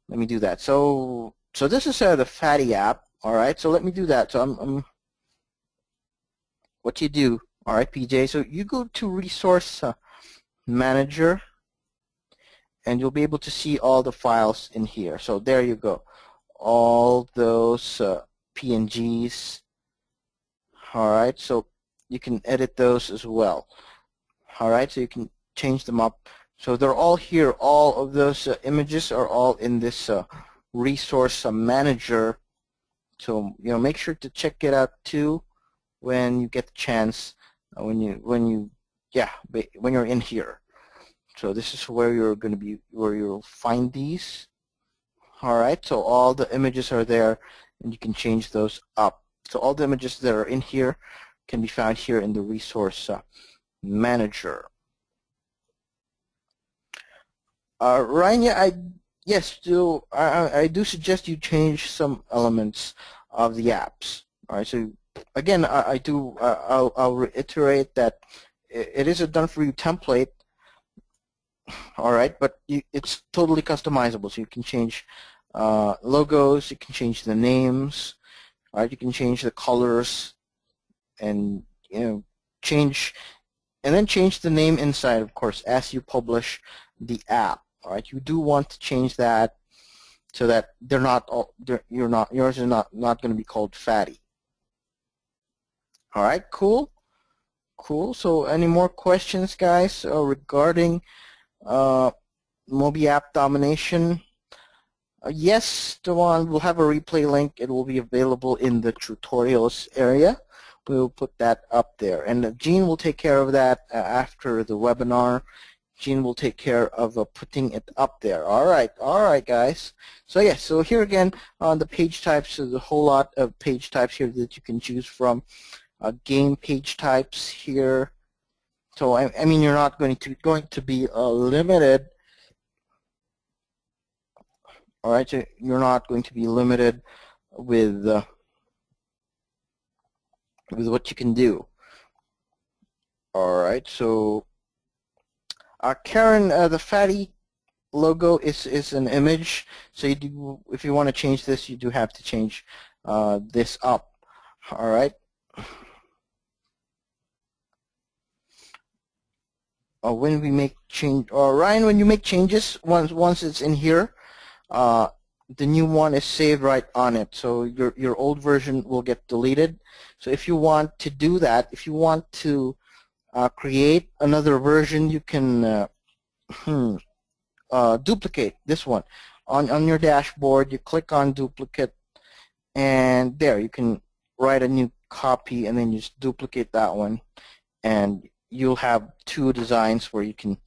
Speaker 1: Let me do that. So this is the Fatty app. All right, so let me do that. So I'm what you do, all right, PJ. So you go to Resource Manager, and you'll be able to see all the files in here. So there you go, all those PNGs. All right, so you can edit those as well. All right, so you can change them up. So they're all here. All of those images are all in this resource manager. So make sure to check it out too when you get the chance. When you're in here. So this is where you're going to be, where you'll find these. All right, so all the images are there, and you can change those up. So all the images that are in here can be found here in the resource manager. Ryan, I do suggest you change some elements of the apps. All right, so again, I'll reiterate that it is a done-for-you template. All right, but it's totally customizable. So you can change logos, you can change the names, all right, you can change the colors, and change the name inside, of course, as you publish the app. All right, you do want to change that so that yours is not going to be called Fatty. All right, cool. So any more questions, guys, regarding MobiApp Domination? Yes, Dewan, we'll have a replay link. It will be available in the tutorials area. We will put that up there. And Gene will take care of that after the webinar. Gene will take care of putting it up there. All right, guys. So yes, so here again on the page types, there's a whole lot of page types here that you can choose from. Game page types here. So I mean, you're not going to be limited. All right, so you're not going to be limited with what you can do. All right, so Karen, the Fatty logo is an image. So if you want to change this, you do have to change this up. All right. When we make change, or Ryan, when you make changes, once it's in here, the new one is saved right on it. So your old version will get deleted. So if you want to do that, if you want to create another version, you can duplicate this one on your dashboard. You click on duplicate, and there you can write a new copy, and then you just duplicate that one, and you'll have two designs where you can.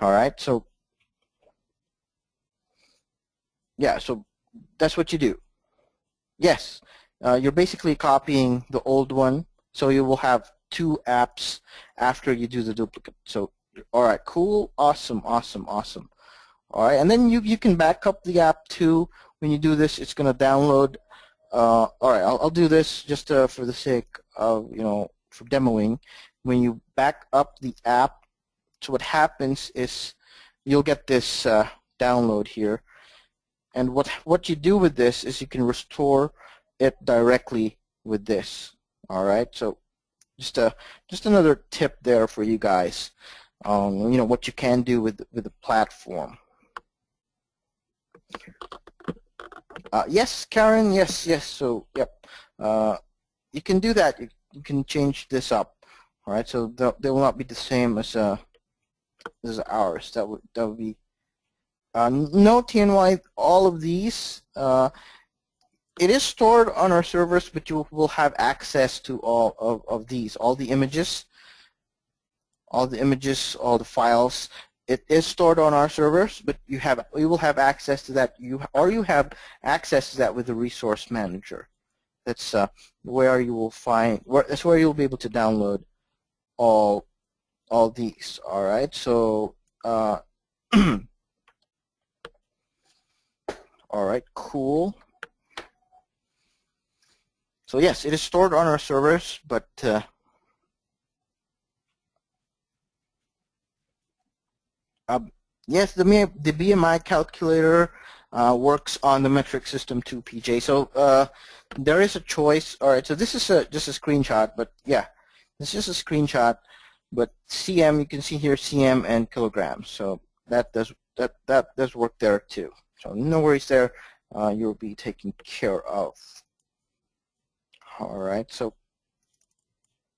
Speaker 1: All right, so yeah, so that's what you do. Yes, you're basically copying the old one, so you will have two apps after you do the duplicate. So all right, cool, awesome. All right, and then you can back up the app too. When you do this, it's going to download. All right, I'll do this just for the sake of, for demoing. When you back up the app, so what happens is you'll get this download here, and what you do with this is you can restore it directly with this. All right, so just another tip there for you guys. What you can do with the platform. Yes, Karen. Yes. So, yep. You can do that. You can change this up. All right. So they will not be the same as ours. That would be. No, TNY. All of these. It is stored on our servers, but you will have access to all of these, all the images, all the files. It is stored on our servers, but you will have access to that. You have access to that with the resource manager. That's where you will find. That's where you'll be able to download all these. All right. So, all right. Cool. So yes, it is stored on our servers, but yes, the BMI calculator works on the metric system 2 PJ. So there is a choice. All right, so this is just a screenshot, but yeah, this is a screenshot. but cm, you can see here cm and kilograms. So that does work there too. So no worries there. You'll be taken care of. All right. So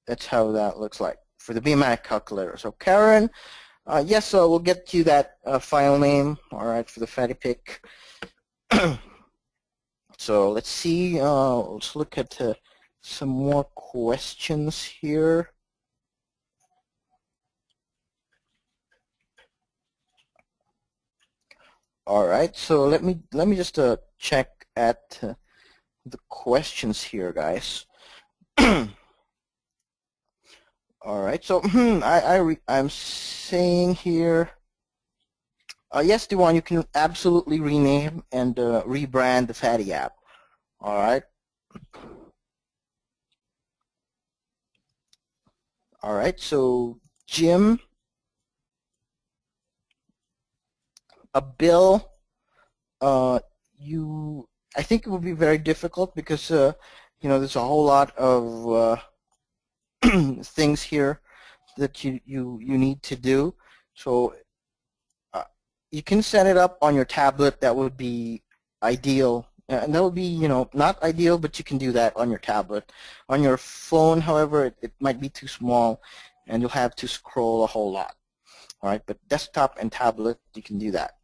Speaker 1: that's how that looks like for the BMI calculator. So Karen, yes, so we'll get you that file name. All right, for the fatty pick. So let's see. Let's look at some more questions here. All right. So let me just check at the questions here, guys. All right. So I'm saying here. Yes, Dewan, you can absolutely rename and rebrand the Fatty app. All right. All right. So Jim, Bill, I think it would be very difficult because you know, there's a whole lot of things here that you need to do. So you can set it up on your tablet. That would be ideal, and that would be, you know, not ideal, but you can do that on your tablet. On your phone, however, it might be too small, and you'll have to scroll a whole lot. All right, but desktop and tablet, you can do that.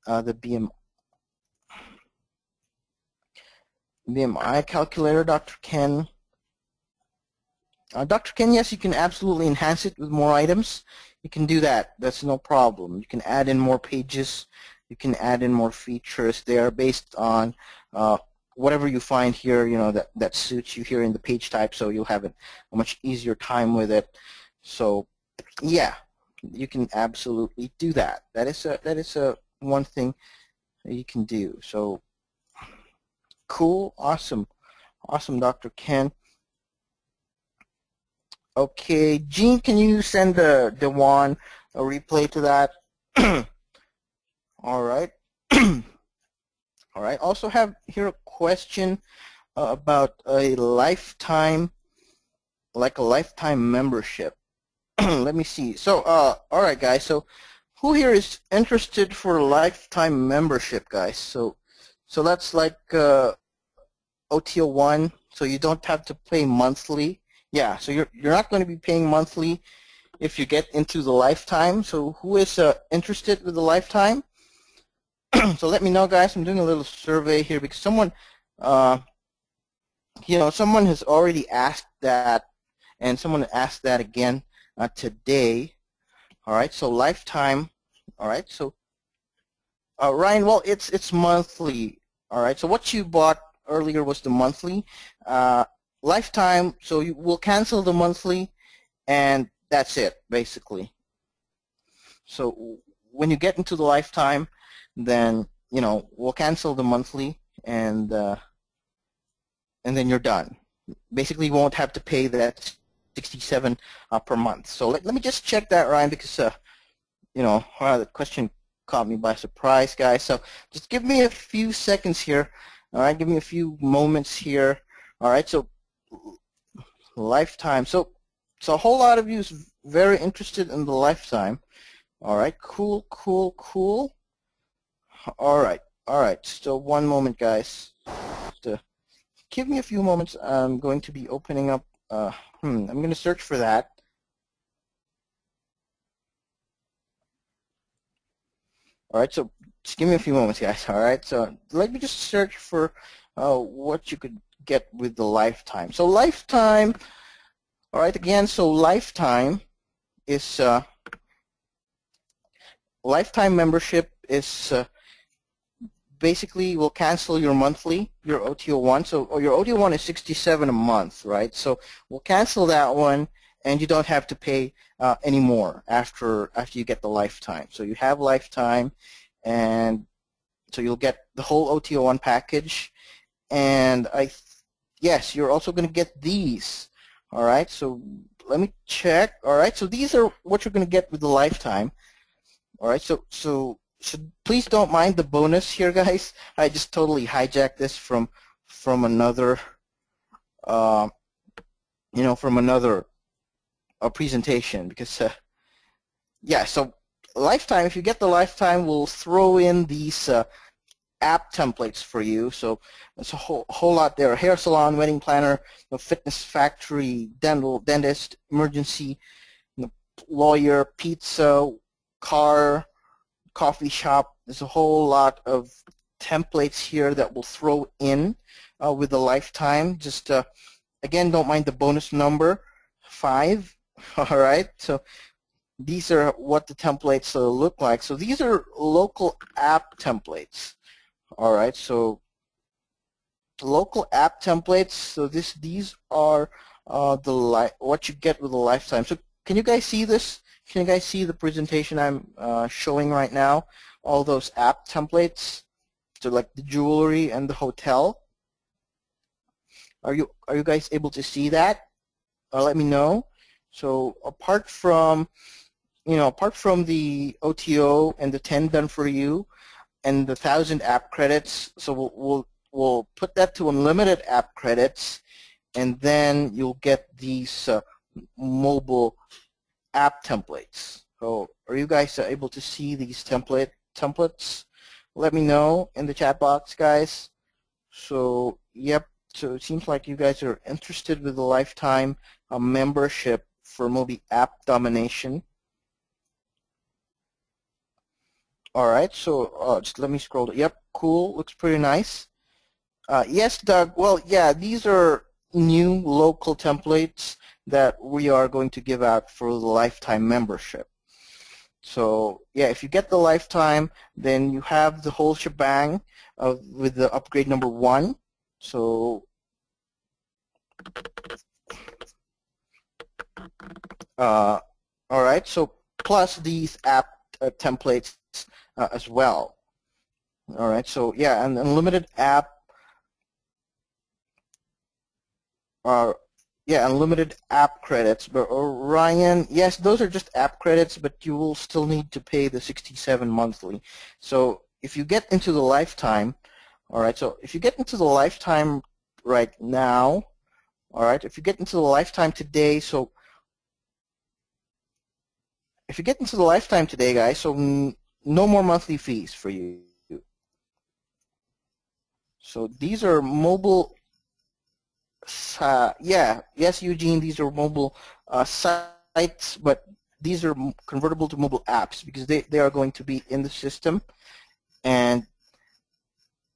Speaker 1: The BMI calculator, Dr. Ken. Dr. Ken, yes, you can absolutely enhance it with more items. You can do that. That's no problem. You can add in more pages. You can add in more features. They are based on whatever you find here, you know, that suits you here in the page type, so you'll have a much easier time with it. So, yeah, you can absolutely do that. That is a one thing that you can do. So, cool, awesome, Dr. Ken. Okay, Gene, can you send Dewan a replay to that? All right. All right. Also have here a question about a lifetime, like a lifetime membership. Let me see. So, all right, guys. So, who here is interested for a lifetime membership, guys? So that's like OTO1. So you don't have to pay monthly. Yeah, so you're not going to be paying monthly if you get into the lifetime. So who is interested with the lifetime? So let me know, guys. I'm doing a little survey here because someone, you know, someone has already asked that, and someone asked that again today. All right, so lifetime. All right, so Ryan, well, it's monthly. All right, so what you bought earlier was the monthly. Lifetime, so you will cancel the monthly, and that's it, basically. So when you get into the lifetime, then, you know, we'll cancel the monthly, and then you're done. Basically, you won't have to pay that $67 per month. So let me just check that, Ryan, because you know, the question caught me by surprise, guys. So just give me a few seconds here. All right, give me a few moments here. All right, so lifetime. So a whole lot of you is very interested in the lifetime. All right, cool. All right. So one moment, guys. Just, give me a few moments. I'm going to be opening up. I'm going to search for that. All right, so just give me a few moments, guys. All right, so let me just search for what you could get with the lifetime. So lifetime, all right, again, so lifetime is lifetime membership is basically will cancel your monthly, your OTO1. So your OTO1 is $67 a month, right? So we'll cancel that one, and you don't have to pay anymore after you get the lifetime. So you have lifetime, and so you'll get the whole OTO1 package. And yes, you're also going to get these. All right, so let me check. All right, so these are what you're going to get with the lifetime. All right, so please don't mind the bonus here, guys. I just totally hijacked this from another, you know, from another presentation because yeah, so lifetime, if you get the lifetime, we'll throw in these app templates for you. So it's a whole lot there: hair salon, wedding planner, fitness factory, dentist, emergency, lawyer, pizza, car, coffee shop. There's a whole lot of templates here that we'll throw in with the lifetime. Just again, don't mind the bonus number 5. All right, so these are what the templates look like. So these are local app templates. All right, so local app templates. So these are what you get with a lifetime. So can you guys see this? Can you guys see the presentation I'm showing right now? All those app templates. So like the jewelry and the hotel. Are you guys able to see that? Let me know. So apart from the OTO and the 10 done for you and the 1,000 app credits, so we'll put that to unlimited app credits, and then you'll get these mobile app templates. So are you guys able to see these templates? Let me know in the chat box, guys. So yep, so it seems like you guys are interested with the lifetime membership for MobiApp Domination. All right, so just let me scroll. Yep, cool, looks pretty nice. Yes, Doug, well, yeah, these are new local templates that we are going to give out for the lifetime membership. So yeah, if you get the lifetime, then you have the whole shebang with the upgrade number 1. So all right, so plus these app templates as well. All right, so yeah, and unlimited app unlimited app credits. But Ryan, yes, those are just app credits, but you will still need to pay the 67 monthly. So if you get into the lifetime, all right, so if you get into the lifetime right now, all right, if you get into the lifetime today, so if you get into the lifetime today, guys, so no more monthly fees for you. So these are mobile, yes, Eugene, these are mobile sites, but these are convertible to mobile apps because they are going to be in the system, and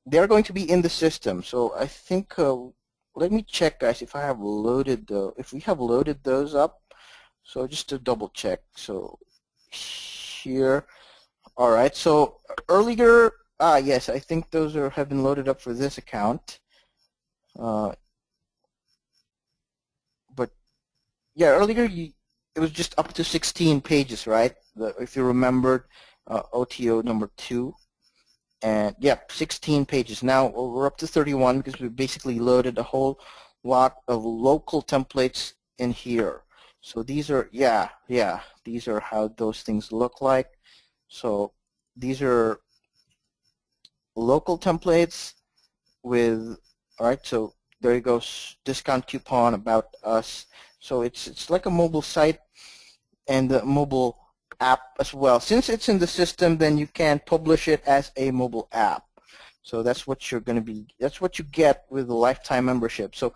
Speaker 1: they're going to be in the system. So I think, let me check, guys, if I have loaded if we have loaded those up. So just to double check. So here, all right. So earlier, yes, I think those have been loaded up for this account. But yeah, earlier it was just up to 16 pages, right? If you remembered, OTO number 2. And yeah, 16 pages. Now we're up to 31 because we basically loaded a whole lot of local templates in here. So these are, these are how those things look like. So these are local templates with, all right, so there you go, discount coupon, about us. So it's like a mobile site and a mobile app as well. Since it's in the system, then you can publish it as a mobile app. So that's what you're going to be, that's what you get with the lifetime membership. So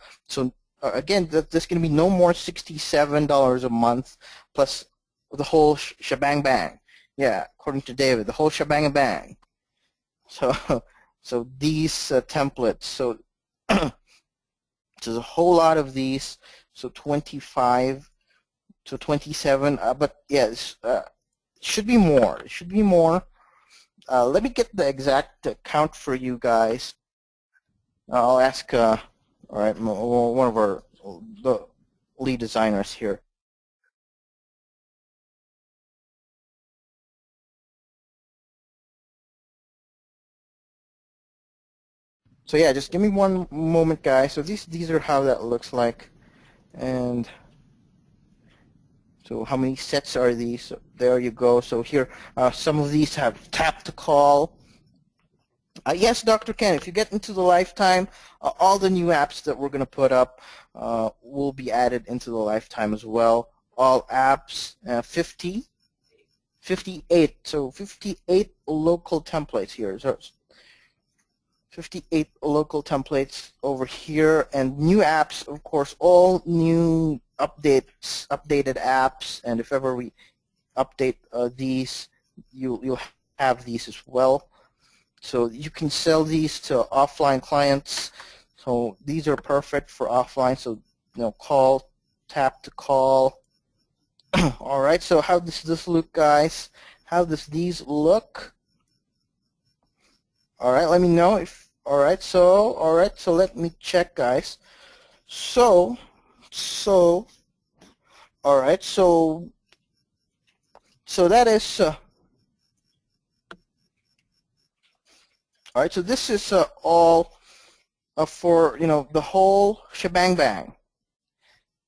Speaker 1: again, there's going to be no more $67 a month plus the whole shebang bang. Yeah, according to David, the whole shebang bang. So these templates, so there's a whole lot of these, so 25 to 27, but yes, should be more. It should be more. Let me get the exact count for you guys. I'll ask, all right, one of the lead designers here. So yeah, just give me one moment, guys. So these are how that looks like, and so how many sets are these? So there you go. So here, some of these have tap to call. Yes, Dr. Ken, if you get into the lifetime, all the new apps that we're going to put up will be added into the lifetime as well. all apps, 58. So 58 local templates here. So 58 local templates over here, and new apps, of course, all new updated apps. And if ever we update these, you'll have these as well. So you can sell these to offline clients. So these are perfect for offline. So call, tap to call. All right. So how does this look, guys? How does these look? All right. Let me know if. All right. So let me check, guys. So. All right. So that is. All right. So this is all for the whole shebang bang.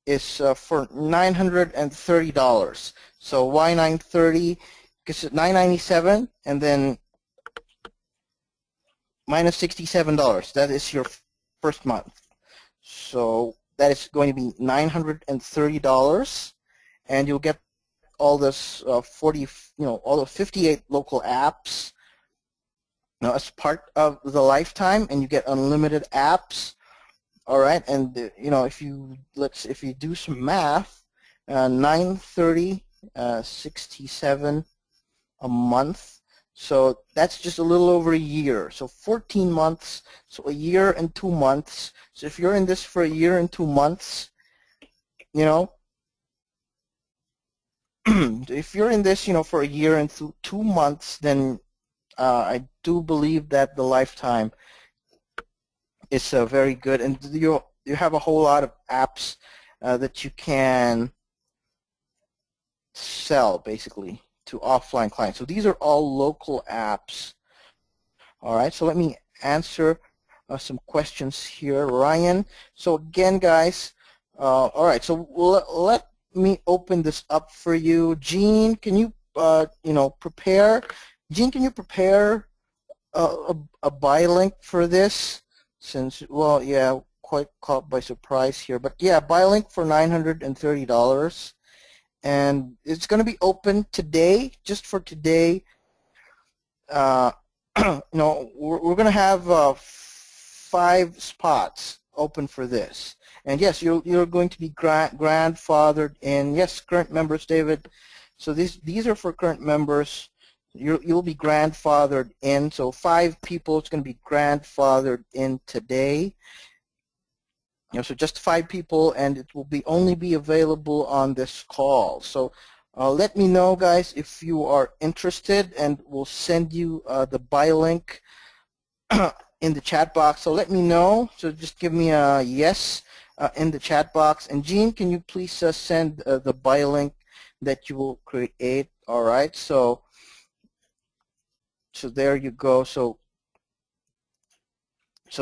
Speaker 1: Is for $930. So why 930? Because it's $997 and then minus $67. That is your first month. So that is going to be $930, and you'll get all this all the 58 local apps as part of the lifetime, and you get unlimited apps. All right, and if you do some math, 930, 67 a month. So that's just a little over a year. So 14 months. So a year and 2 months. So if you're in this for a year and 2 months, if you're in this, for a year and 2 months, then I do believe that the lifetime is very good, and you have a whole lot of apps that you can sell basically to offline clients. So these are all local apps. All right, so let me answer some questions here, Ryan. So again, guys, all right, so let me open this up for you. Gene, can you prepare? Gene, can you prepare a buy link for this? Since, well, yeah, quite caught by surprise here. But yeah, buy link for $930. And it's going to be open today, just for today. We're going to have 5 spots open for this. And yes, you're going to be grandfathered in. Yes, current members, David. So these are for current members. You'll be grandfathered in. So 5 people, it's going to be grandfathered in today. So just 5 people, and it will only be available on this call. So let me know, guys, if you are interested, and we'll send you the buy link in the chat box. So let me know. So just give me a yes in the chat box. And Gene, can you please send the buy link that you will create? All right. So there you go. So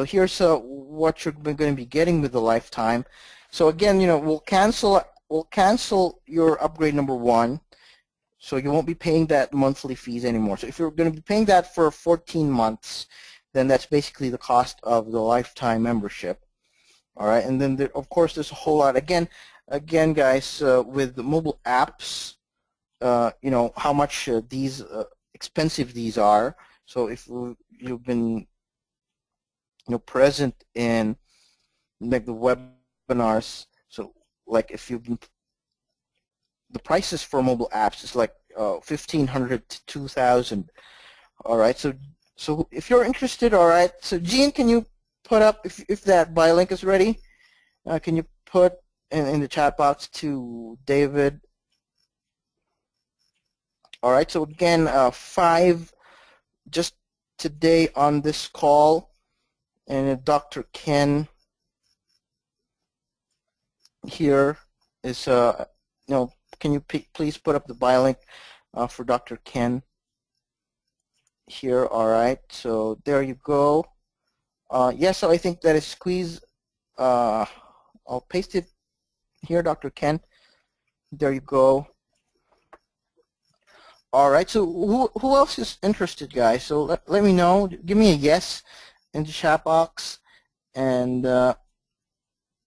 Speaker 1: here's what you're going to be getting with the lifetime. So again, we'll cancel your upgrade number 1, so you won't be paying that monthly fees anymore. So if you're going to be paying that for 14 months, then that's basically the cost of the lifetime membership. All right, and then of course there's a whole lot. Again, guys, with the mobile apps, how much these expensive these are. So if you've been present in like the webinars, so like if you've been, the prices for mobile apps is like $1,500 to $2,000. All right, so if you're interested, all right. So Gene, can you put up, if that buy link is ready, can you put in the chat box to David? All right, so again, 5 just today on this call, and Dr. Ken here is, can you please put up the buy link for Dr. Ken here? All right, so there you go. Yes, so I think that is Squeeze. I'll paste it here, Dr. Ken. There you go. All right, so who else is interested, guys? So let me know. Give me a yes in the chat box. And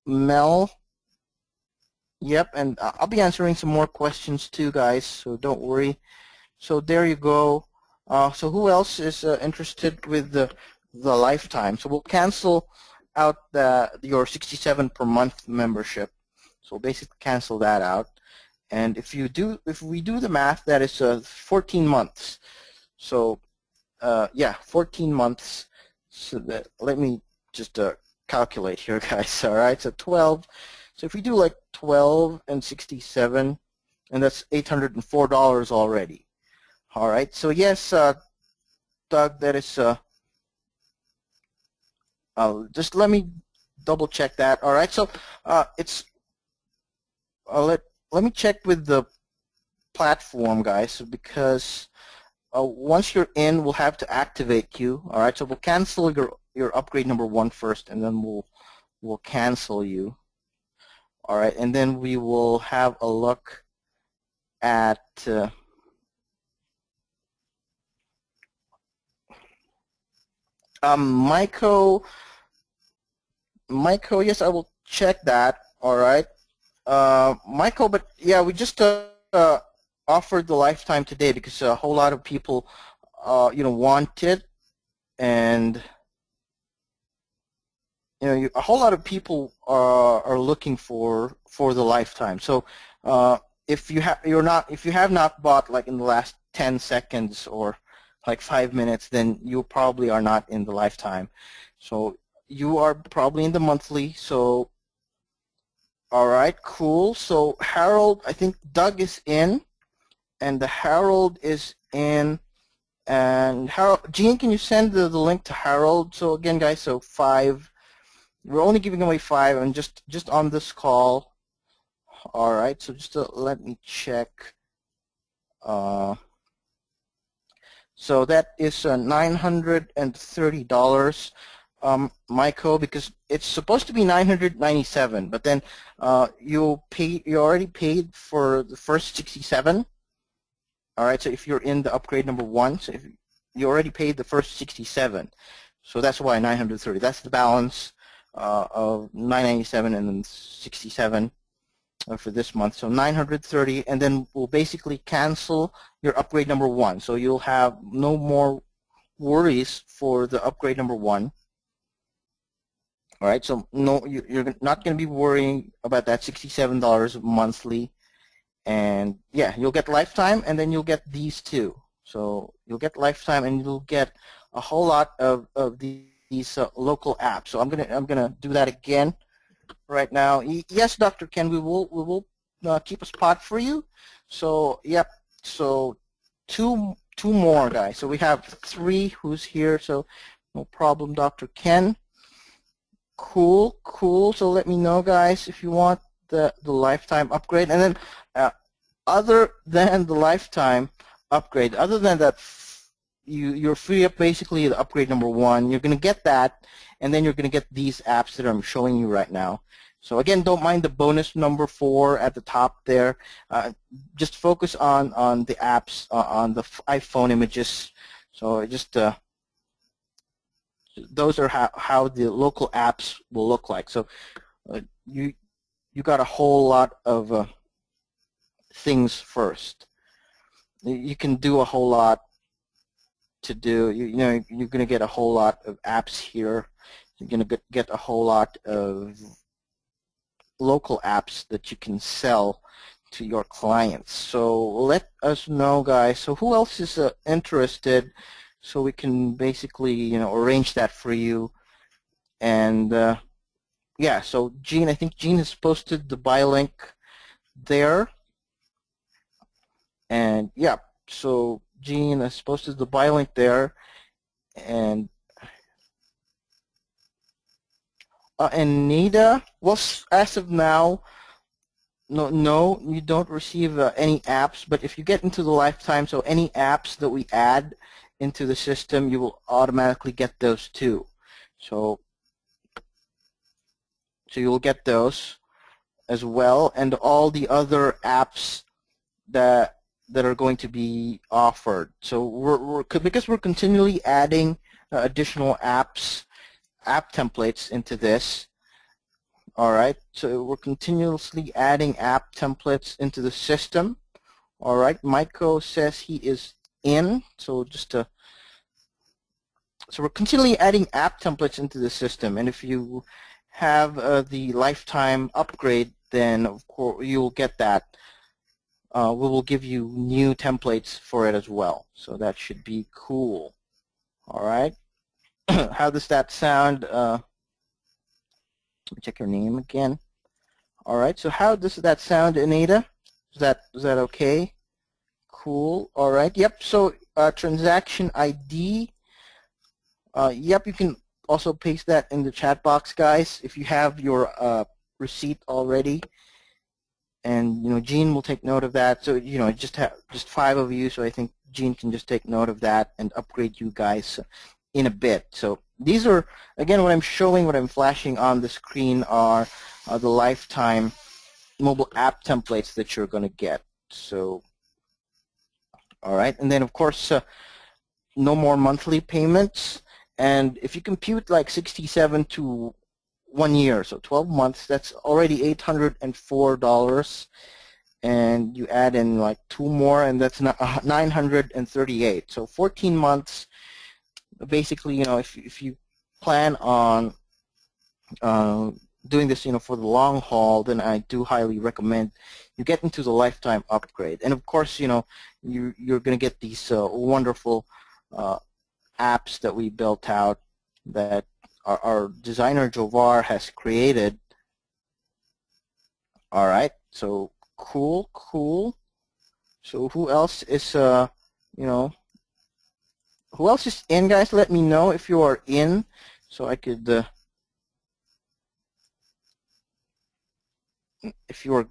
Speaker 1: Mel, Yep, and I'll be answering some more questions too, guys, so don't worry. So there you go. So who else is interested with the lifetime? So we'll cancel out your 67 per month membership. So basically cancel that out. And if we do the math, that is 14 months. So yeah, 14 months. So that, let me just calculate here, guys. All right, so 12. So if we do like 12 and 67, and that's $804 already. All right, so yes, Doug, that is, just let me double check that. All right, so it's, let me check with the platform, guys, because once you're in, we'll have to activate you. All right, so we'll cancel your upgrade number 1 first, and then we'll cancel you. All right, and then we will have a look at Myco, yes, I will check that. All right, Myco, but yeah, we just offered the lifetime today because a whole lot of people, want it, and a whole lot of people are looking for the lifetime. So if you have not bought like in the last 10 seconds or like 5 minutes, then you probably are not in the lifetime. So you are probably in the monthly. So all right, cool. So Harold, I think Doug is in, and the Harold is in. And Harold, Gene, can you send the link to Harold? So again, guys, so 5. We're only giving away 5, and just on this call. All right, so just let me check. So that is $930, Myco, because it's supposed to be $997, but then you already paid for the first 67. All right, so if you're in the upgrade number 1, so if you already paid the first 67, so that's why 930. That's the balance of 997 and then 67 for this month. So 930, and then we'll basically cancel your upgrade number 1. So you'll have no more worries for the upgrade number 1. All right, so no, you're not going to be worrying about that $67 monthly. And yeah, you'll get lifetime, and then you'll get these two. So you'll get lifetime, and you'll get a whole lot of these local apps. So I'm gonna do that again right now. Yes, Dr. Ken, we will keep a spot for you. So yep. So two more, guys. So we have 3 who's here. So no problem, Dr. Ken. Cool. So let me know, guys, if you want the lifetime upgrade. And then other than the lifetime upgrade, other than that, you're free up basically the upgrade number 1. You're going to get that, and then you're going to get these apps that I'm showing you right now. So again, don't mind the bonus number 4 at the top there. Just focus on the apps on the iPhone images. So just those are how the local apps will look like. So you got a whole lot of things first. You can do a whole lot to do. You're going to get a whole lot of apps here. You're going to get a whole lot of local apps that you can sell to your clients. So let us know, guys. So who else is interested, so we can basically arrange that for you. And yeah, so Gene, I think Gene has posted the buy link there. And yeah, so Gene has posted the buy link there. And Nida, well, as of now, no, you don't receive any apps. But if you get into the lifetime, so any apps that we add into the system, you will automatically get those too. So you'll get those as well, and all the other apps that are going to be offered. So because we're continually adding additional app templates into this. All right, so we're continuously adding app templates into the system. All right, Michael says he is in, so so we're continually adding app templates into the system, and if you have the lifetime upgrade, then of course you'll get that. We will give you new templates for it as well, so that should be cool. All right, how does that sound? Let me check your name again. All right, so how does that sound, Anita? Is that okay? Cool. All right. Yep. So transaction ID. Yep. You can also paste that in the chat box, guys, if you have your receipt already. And Gene will take note of that. So just 5 of you. So I think Gene can just take note of that and upgrade you guys in a bit. So these are, again, what I'm showing, what I'm flashing on the screen are the lifetime mobile app templates that you're going to get. So, all right, and then of course, no more monthly payments. And if you compute like 67 to 1 year, so 12 months, that's already $804. And you add in like 2 more, and that's 938. So 14 months. Basically, if you plan on doing this, for the long haul, then I do highly recommend you get into the lifetime upgrade. And of course, you're going to get these wonderful apps that we built out that our designer Jovar has created. All right, so cool. So who else is who else is in, guys? Let me know if you are in, so I could if you're,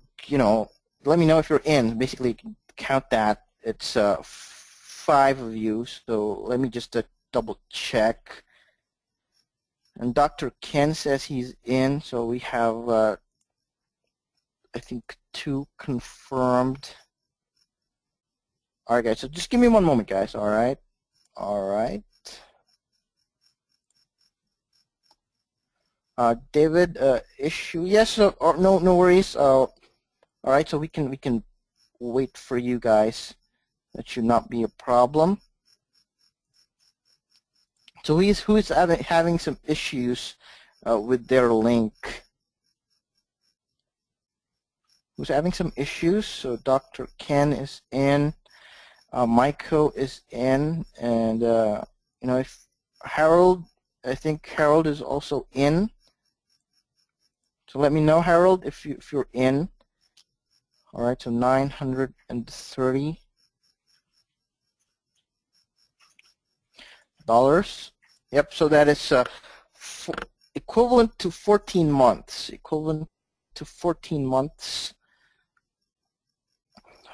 Speaker 1: let me know if you're in. Basically, count that. It's 5 of you, so let me just double check. And Dr. Ken says he's in, so we have, I think, 2 confirmed. All right, guys, so just give me 1 moment, guys, all right? All right. David, issue, yes, no worries. All right, so we can wait for you guys. That should not be a problem. So who's having some issues with their link? Who's having some issues? So Dr. Ken is in, Maiko is in, and if Harold, I think Harold is also in. So let me know, Harold, if you're in. All right, so 930 dollars. Yep, so that is equivalent to 14 months. Equivalent to 14 months.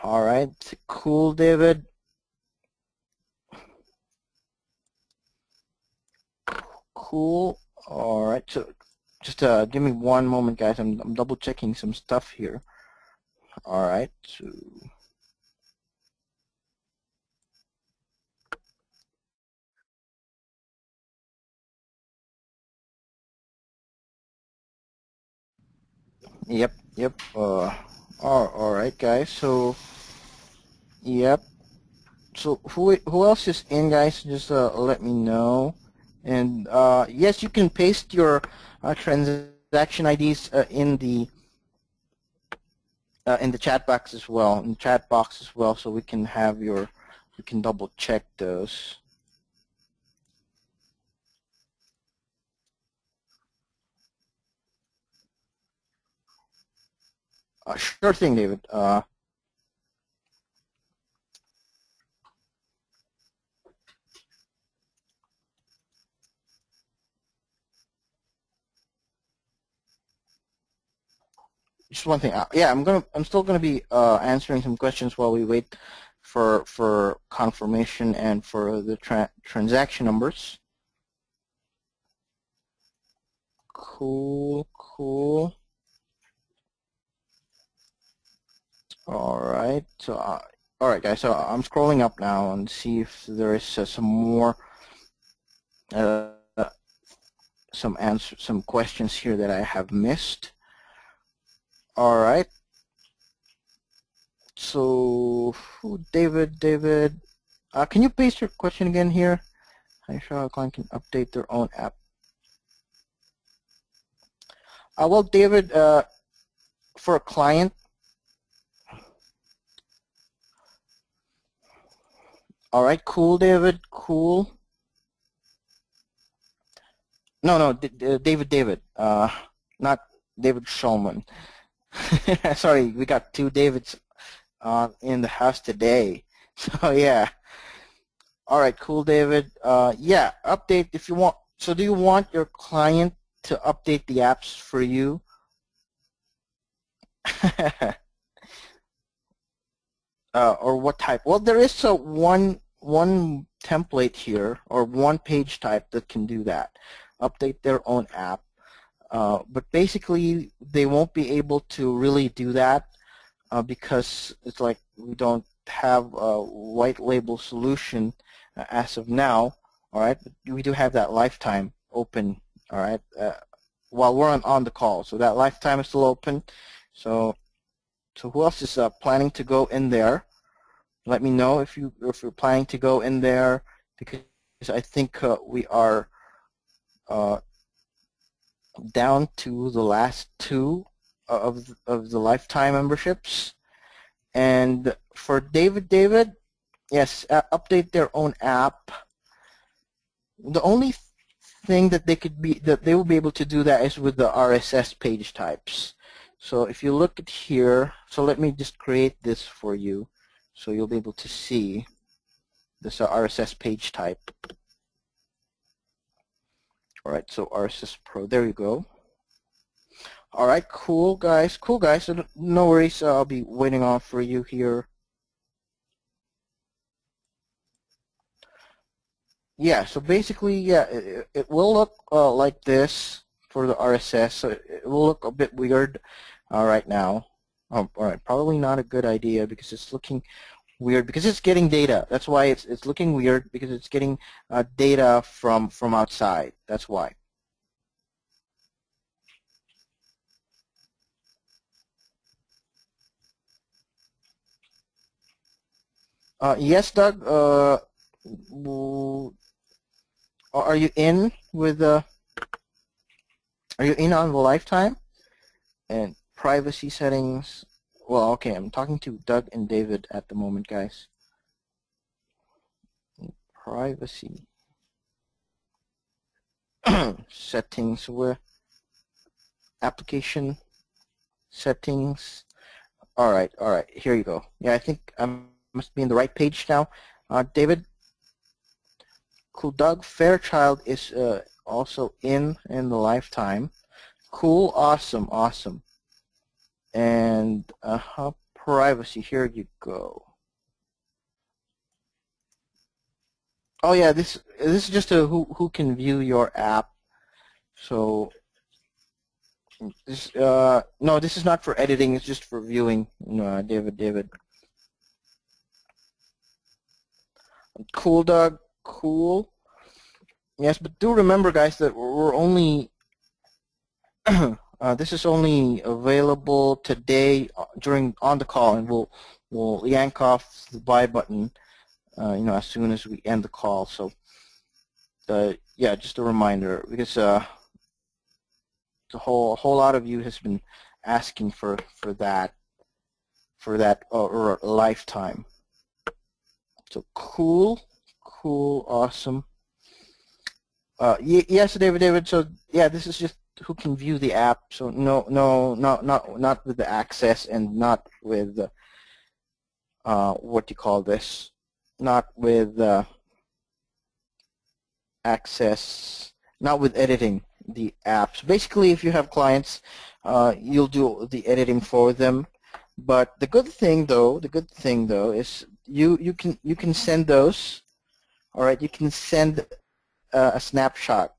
Speaker 1: All right, cool, David. Cool. All right, so just give me 1 moment, guys. I'm double checking some stuff here. All right, so yep. All right, guys. So yep. So who else is in, guys? Just let me know. And yes, you can paste your transaction IDs in the chat box as well. So we can have we can double check those. Sure thing, David. Just one thing. Yeah, I'm still gonna be answering some questions while we wait for confirmation and for the transaction numbers. Cool. All right. So all right, guys. So I'm scrolling up now and see if there is some more some questions here that I have missed. All right. So, David, can you paste your question again here? I'm sure a client can update their own app. Well, David, for a client, all right, cool, David, cool. No, David, not David Shulman. Sorry, we got two Davids in the house today. So yeah. All right, cool, David. Yeah, update if you want. So do you want your client to update the apps for you? Or what type? Well, there is one template here, or one page type that can do that. Update their own app. But basically, they won't be able to really do that because it's like we don't have a white label solution as of now. All right, but we do have that lifetime open. All right, while we're on the call, so that lifetime is still open. So who else is planning to go in there? Let me know if you're planning to go in there, because I think we are down to the last two of the lifetime memberships. And for David, yes, update their own app. The only thing that they will be able to do that is with the RSS page types. So if you look at here, so let me just create this for you, so you'll be able to see this RSS page type. All right, so RSS Pro, there you go. All right, cool guys. So no worries, I'll be waiting on for you here. Yeah, so basically, yeah, it will look like this for the RSS. So it will look a bit weird right now. All right, probably not a good idea because it's looking weird because it's getting data. That's why it's looking weird, because it's getting data from outside. That's why. Yes, Doug. Are you in with Are you in on the lifetime and privacy settings? Well, okay, I'm talking to Doug and David at the moment, guys. Privacy settings, where application settings. All right, here you go. Yeah, I think I must be in the right page now. David, cool. Doug Fairchild is also in the lifetime. Cool, awesome. And privacy, here you go. Oh yeah, this is just a who can view your app. So this no, this is not for editing. It's just for viewing. David. Cool, Doug. Cool. Yes, but do remember, guys, that we're only this is only available today on the call, and we'll yank off the buy button, as soon as we end the call. So, yeah, just a reminder, because a whole lot of you has been asking for that or lifetime. So cool, awesome. Yes, David. So yeah, this is just who can view the app. So no, not with the access, and not with what do you call this? Not with access, not with editing the apps. Basically, if you have clients, you'll do the editing for them. But the good thing though is you can send those. All right, you can send a snapshot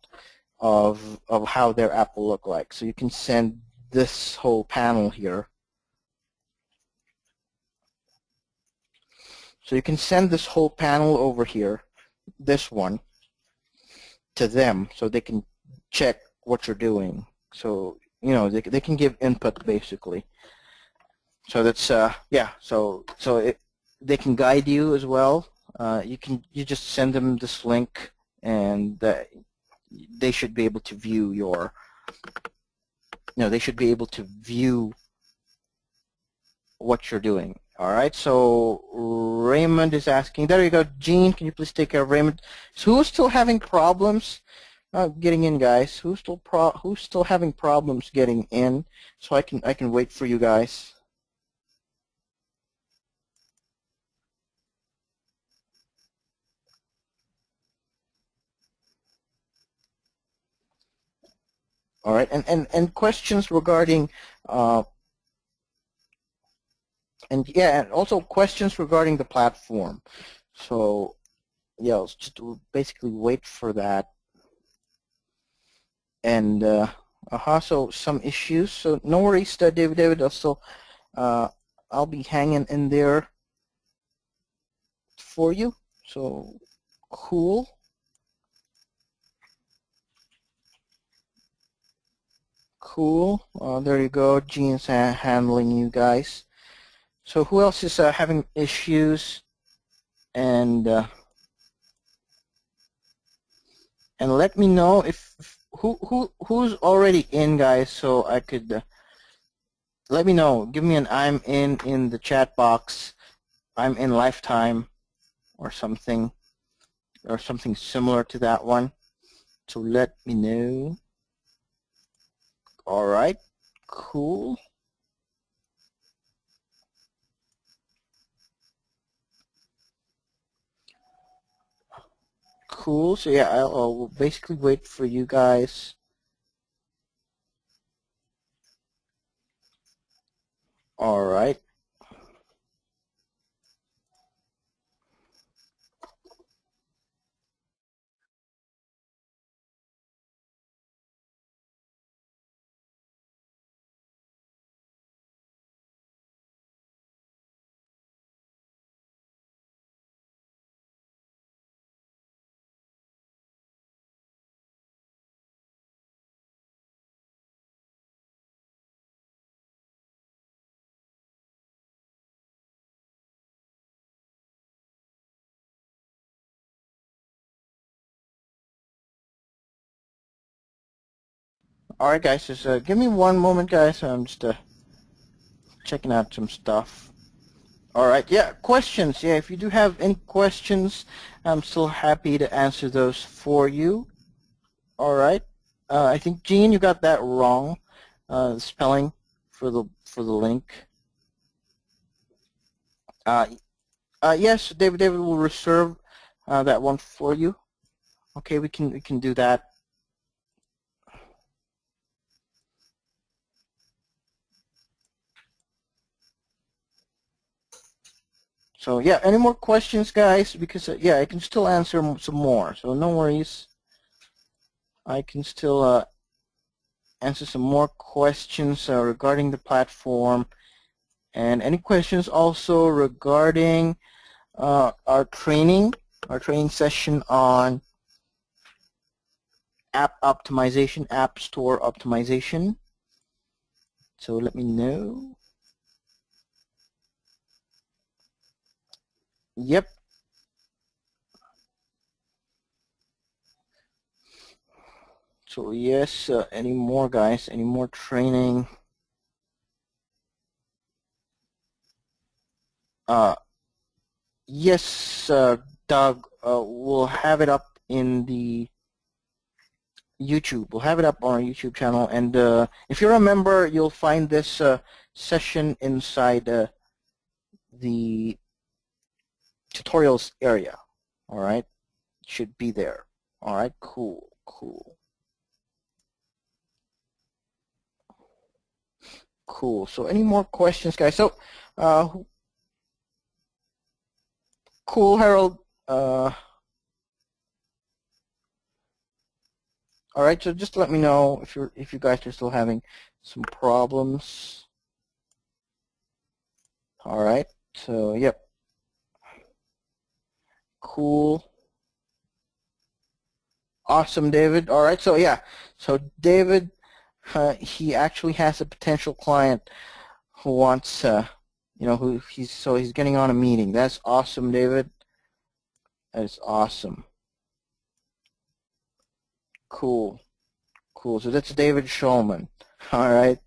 Speaker 1: of how their app will look like. So you can send this whole panel here. So you can send this whole panel over here, this one, to them, so they can check what you're doing. So they can give input basically. So that's yeah. So they can guide you as well. You just send them this link, and they should be able to view your. They should be able to view what you're doing. All right. So Raymond is asking. There you go, Gene. Can you please take care of Raymond? So who's still having problems getting in, guys? Who's still having problems getting in? So I can wait for you guys. All right, and questions regarding and also questions regarding the platform. So yeah, let's just basically wait for that. And so some issues. So no worries, David. I'll be hanging in there for you. So cool. Cool. There you go. Gene's handling you guys. So who else is having issues? And let me know if who's already in, guys. So I could let me know. Give me an I'm in the chat box. I'm in lifetime or something similar to that one. So let me know. All right. Cool. Cool. So yeah, I'll basically wait for you guys. All right. All right, guys. Just give me one moment, guys. I'm just checking out some stuff. All right. Yeah, questions. Yeah, if you do have any questions, I'm still happy to answer those for you. All right. I think Gene, you got that wrong. Spelling for the link. Yes, David will reserve that one for you. Okay, we can do that. So yeah, any more questions, guys? Because yeah, I can still answer some more. So no worries. I can still answer some more questions regarding the platform, and any questions also regarding our training session on app optimization, app store optimization. So let me know. Yep. So yes, any more, guys? Any more training? Yes, Doug. We'll have it up in the YouTube. We'll have it up on our YouTube channel, and if you remember, you'll find this session inside the tutorials area. All right, it should be there. All right, cool. So any more questions, guys? So cool, Harold. All right, so just let me know if you guys are still having some problems. All right, so yep. Cool. Awesome, David. All right, so yeah. So David he actually has a potential client who wants, he's getting on a meeting. That's awesome, David. That is awesome. Cool. Cool. So that's David Shulman. All right.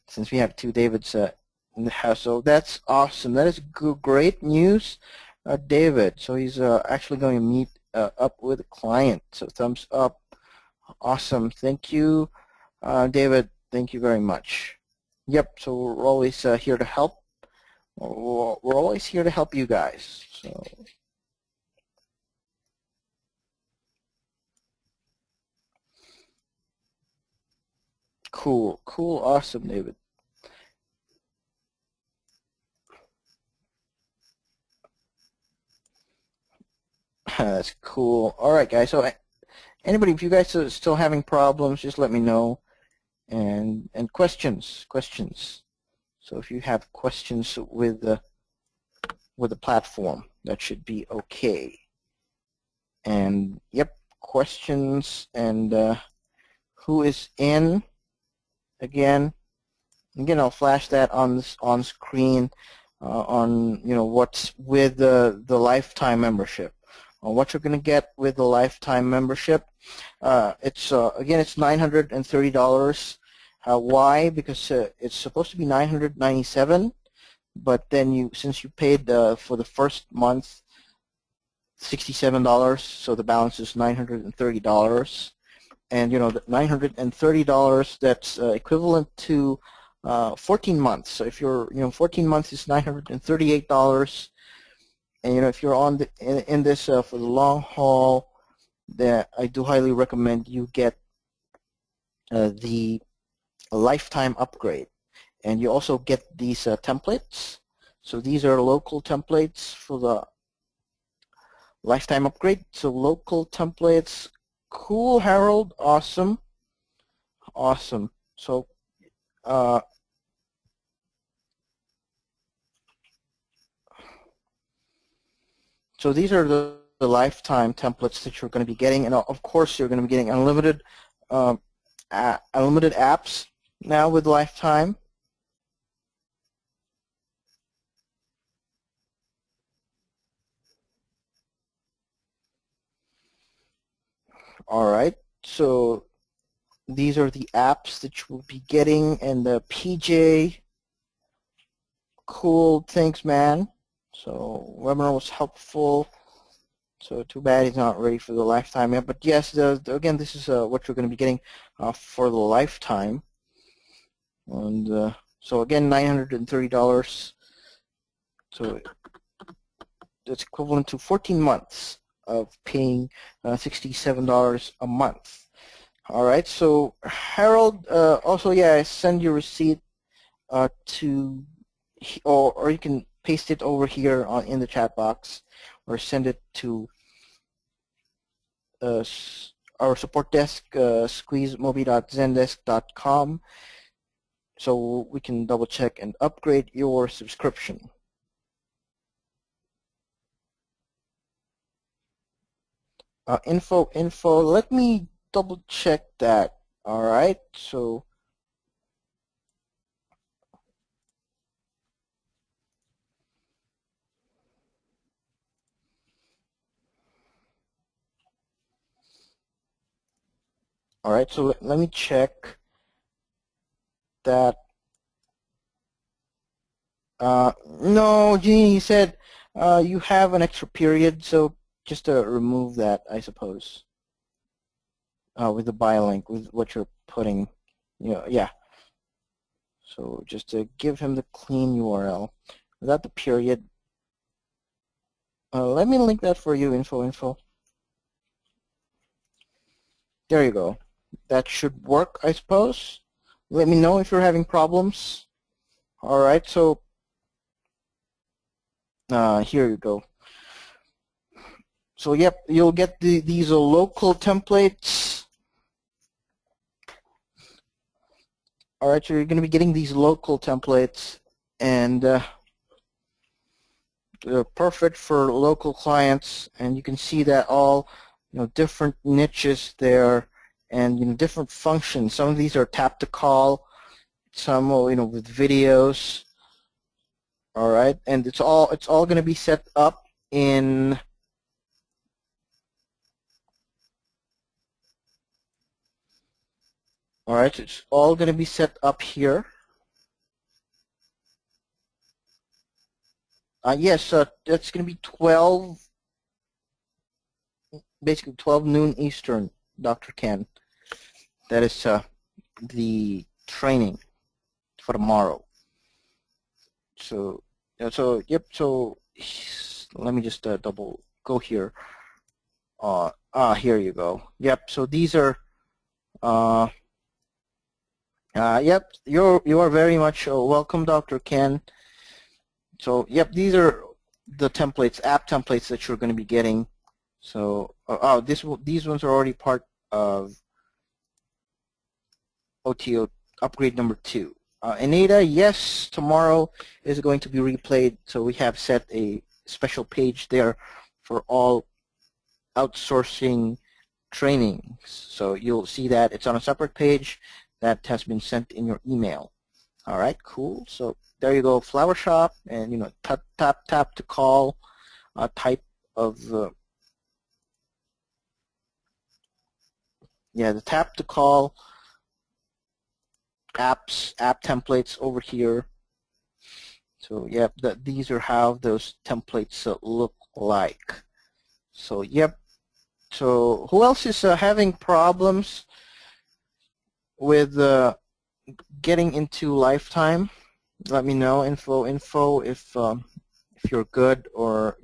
Speaker 1: Since we have two Davids in the house, so that's awesome. That is great news, David. So he's actually going to meet up with a client. So thumbs up. Awesome. Thank you, David. Thank you very much. Yep. So we're always here to help. We're always here to help you guys. So. Cool, cool, awesome, David. That's cool. All right, guys. So, anybody, if you guys are still having problems, just let me know. And questions. So, if you have questions with the platform, that should be okay. And yep, questions and who is in? Again, I'll flash that on screen on what's with the lifetime membership. What you're going to get with the lifetime membership. It's again, it's $930. Why? Because it's supposed to be $997, but then since you paid for the first month $67, so the balance is $930. And the $930, that's equivalent to 14 months. So if you're 14 months is $938. And if you're on in this for the long haul, then I do highly recommend you get the lifetime upgrade. And you also get these templates. So these are local templates for the lifetime upgrade. So local templates. Cool, Harold. Awesome. Awesome. So so these are the lifetime templates that you're going to be getting, and of course you're going to be getting unlimited unlimited apps now with lifetime. All right, so these are the apps that you will be getting, and the PJ. Cool, thanks, man. So webinar was helpful. So too bad he's not ready for the lifetime yet. But yes, again, this is what you're going to be getting for the lifetime. And so again, $930. So that's equivalent to 14 months of paying $67 a month. All right. So Harold, also, yeah, send your receipt to, or you can paste it over here in the chat box, or send it to our support desk, SqueezeMobi.zendesk.com, so we can double check and upgrade your subscription. Info, let me double check that. All right, so all right, so let me check that. No, Jeannie said you have an extra period, so just to remove that, I suppose, with the buy link, with what you're putting, yeah. So just to give him the clean URL without the period. Let me link that for you, info. There you go. That should work, I suppose. Let me know if you're having problems. All right, so here you go. So yep, you'll get these local templates. All right, so you're going to be getting these local templates, and they're perfect for local clients. And you can see that all different niches there, and different functions. Some of these are tap to call, some with videos. All right, and it's all going to be set up in it's all going to be set up here. Yes, that's going to be 12, basically 12 noon Eastern, Dr. Ken. That is the training for tomorrow. So yep. So let me just double go here. Here you go. Yep. So these are. Yep. You are very much welcome, Dr. Ken. So yep, these are the templates, app templates that you're going to be getting. So these ones are already part of OTO upgrade number 2. Anita, yes, tomorrow is going to be replayed. So we have set a special page there for all outsourcing trainings. So you'll see that it's on a separate page that has been sent in your email. All right, cool. So there you go, Flower Shop, and tap to call type of the tap to call app templates over here. So yep, these are how those templates look like. So yep. So who else is having problems with getting into Lifetime? Let me know. Info if you're good, or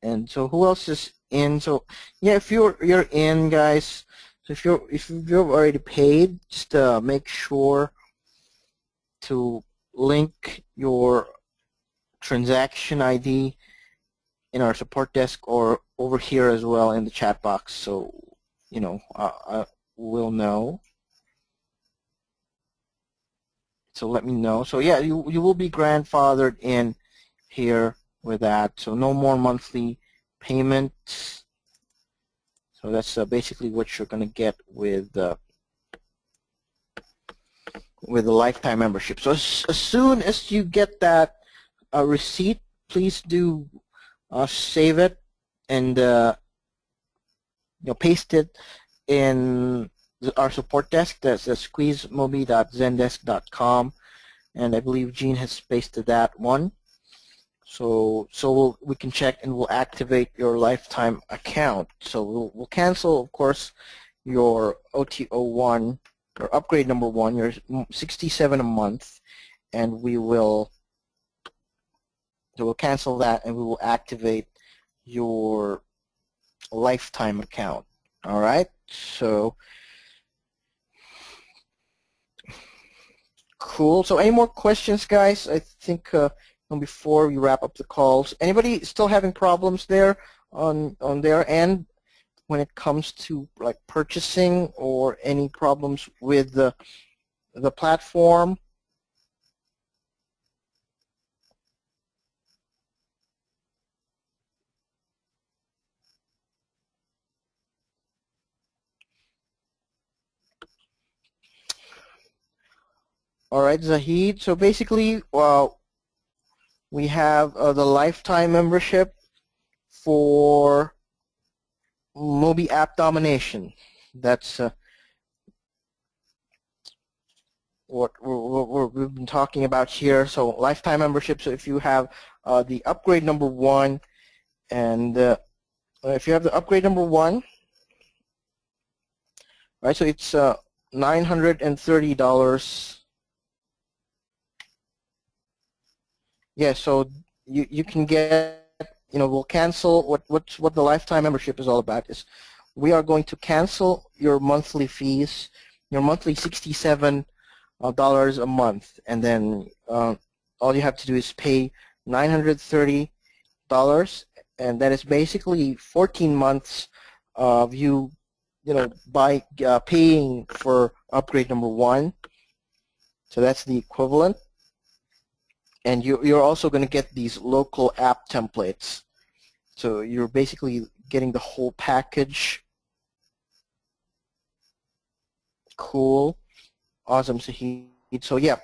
Speaker 1: And so who else is in? So yeah, if you're in, guys. So if you've already paid, just make sure to link your transaction ID in our support desk or over here as well in the chat box, so we'll know. So let me know. So yeah, you will be grandfathered in here with that. So no more monthly payments. So that's basically what you're going to get with the lifetime membership. So as soon as you get that receipt, please do save it and paste it in our support desk. That's SqueezeMobi.zendesk.com, and I believe Gene has pasted that one. So we can check and we'll activate your lifetime account. So we'll cancel, of course, your OTO1 or upgrade number 1. You're $67 a month, and we'll cancel that and we will activate your lifetime account. All right. So cool. So any more questions, guys? I think before we wrap up the calls, anybody still having problems there on their end when it comes to like purchasing, or any problems with the platform? All right, Zahid. So basically, we have the lifetime membership for MobiApp Domination. That's what we've been talking about here. So lifetime membership. So if you have the upgrade number 1, and if you have the upgrade number 1, right? So it's $930. Yeah. So you can get. We'll cancel what the lifetime membership is all about. Is we are going to cancel your monthly fees, your monthly $67 a month, and then all you have to do is pay $930, and that is basically 14 months of by paying for upgrade number 1. So that's the equivalent. And you're also going to get these local app templates. So you're basically getting the whole package cool. Awesome, Sahid. So yeah,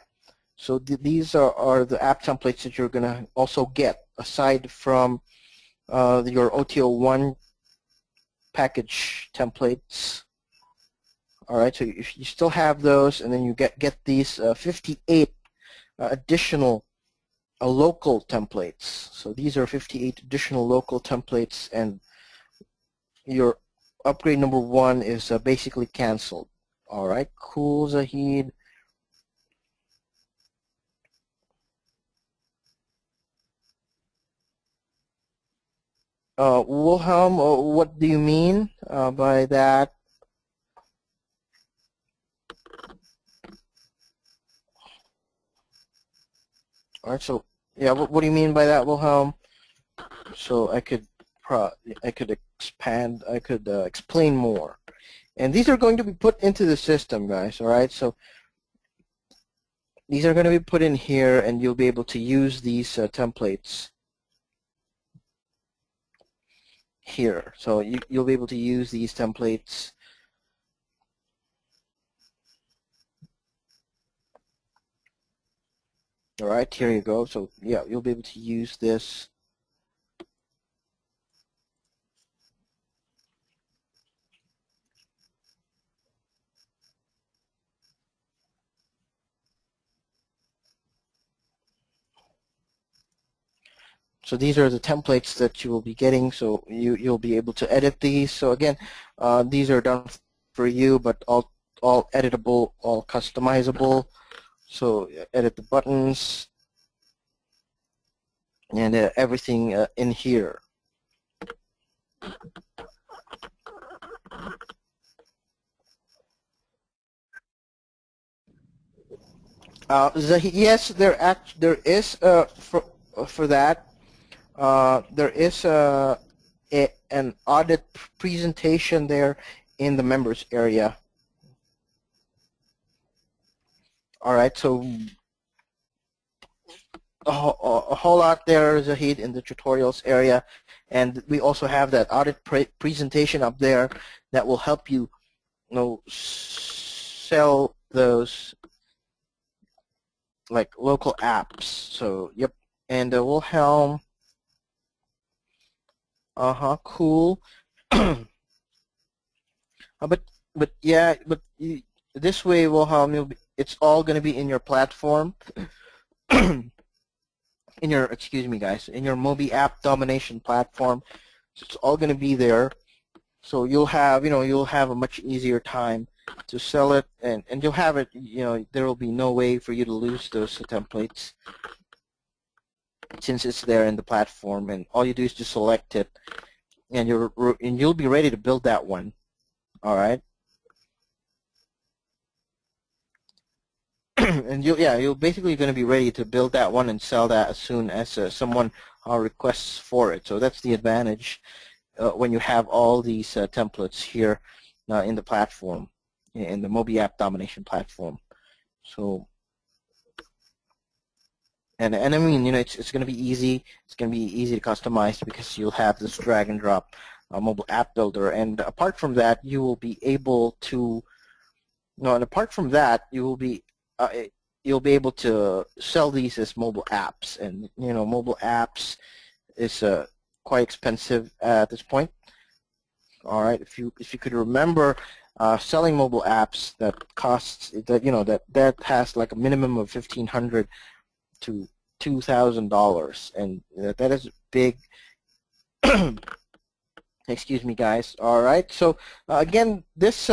Speaker 1: so these are the app templates that you're gonna also get aside from your OTO1 package templates. All right, so if you still have those, and then you get these 58 additional local templates. So these are 58 additional local templates, and your upgrade number 1 is basically canceled. All right, cool, Zahid. Wilhelm, what do you mean by that? All right, so yeah, what do you mean by that, Wilhelm? So I could expand, I could explain more. And these are going to be put into the system, guys. All right, so these are going to be put in here, and you'll be able to use these templates here. So you'll be able to use these templates. All right, here you go. So yeah, you'll be able to use this. So these are the templates that you will be getting. So you'll be able to edit these. So again, these are done for you, but all editable, all customizable. So edit the buttons and everything in here. Yes, there is for that. There is an audit presentation there in the members area. All right, so a whole lot there, Zahid, in the tutorials area, and we also have that audit presentation up there that will help you, sell those like local apps. So yep, and Wilhelm. Cool. But yeah, but this way, Wilhelm, it's all going to be in your platform. Excuse me, guys, in your MobiApp Domination platform. So it's all going to be there. So you'll have a much easier time to sell it, and you'll have it. There will be no way for you to lose those templates since it's there in the platform, and all you do is just select it, and you'll be ready to build that one. All right. And you're basically going to be ready to build that one and sell that as soon as someone requests for it. So that's the advantage when you have all these templates here in the platform, in the MobiApp Domination platform. So, and I mean, it's going to be easy. It's going to be easy to customize because you'll have this drag and drop mobile app builder. And apart from that, you will be able to, and apart from that, you'll be able to sell these as mobile apps, and mobile apps is quite expensive at this point. All right, if you could remember, selling mobile apps that costs that has like a minimum of $1,500 to $2,000, and that is big. Excuse me, guys. All right, so again, this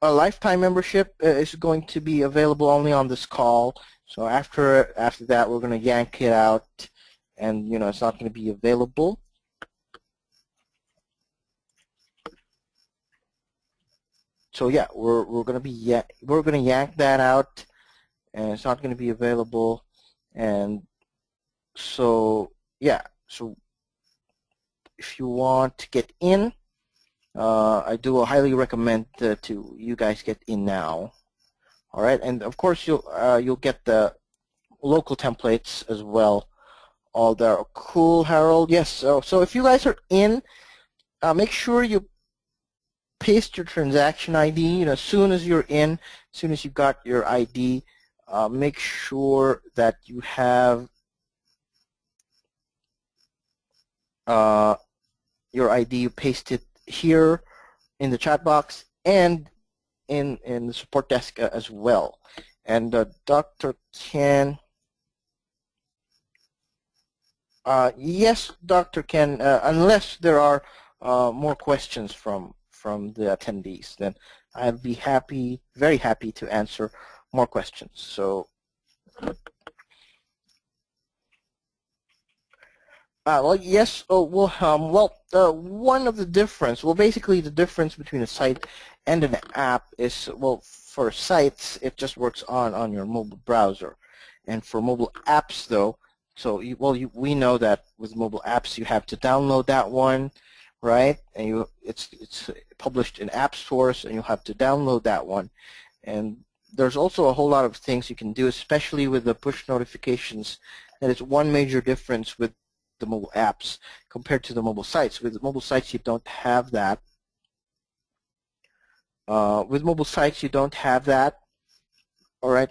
Speaker 1: a lifetime membership is going to be available only on this call. So after that, we're going to yank it out, and it's not going to be available. So yeah, we're going to yank that out, and it's not going to be available. And so yeah, so if you want to get in, I do highly recommend to you guys get in now. All right, and of course you'll get the local templates as well. All there. Cool, Harold. Yes. So if you guys are in, make sure you paste your transaction ID. As soon as you're in, as soon as you got your ID, make sure that you have your ID. You paste it here in the chat box and in the support desk as well. And Dr. Ken, yes, Dr. Ken, unless there are more questions from the attendees, then I'd be happy, very happy to answer more questions. So, well, yes. Oh, well, one of the difference, well, basically the difference between a site and an app is, well, for sites, it just works on your mobile browser, and for mobile apps, though, so we know that with mobile apps, you have to download that one, right? And it's published in app stores, and you have to download that one. And there's also a whole lot of things you can do, especially with the push notifications. That is one major difference with the mobile apps compared to the mobile sites. With mobile sites, you don't have that. With mobile sites, you don't have that, all right,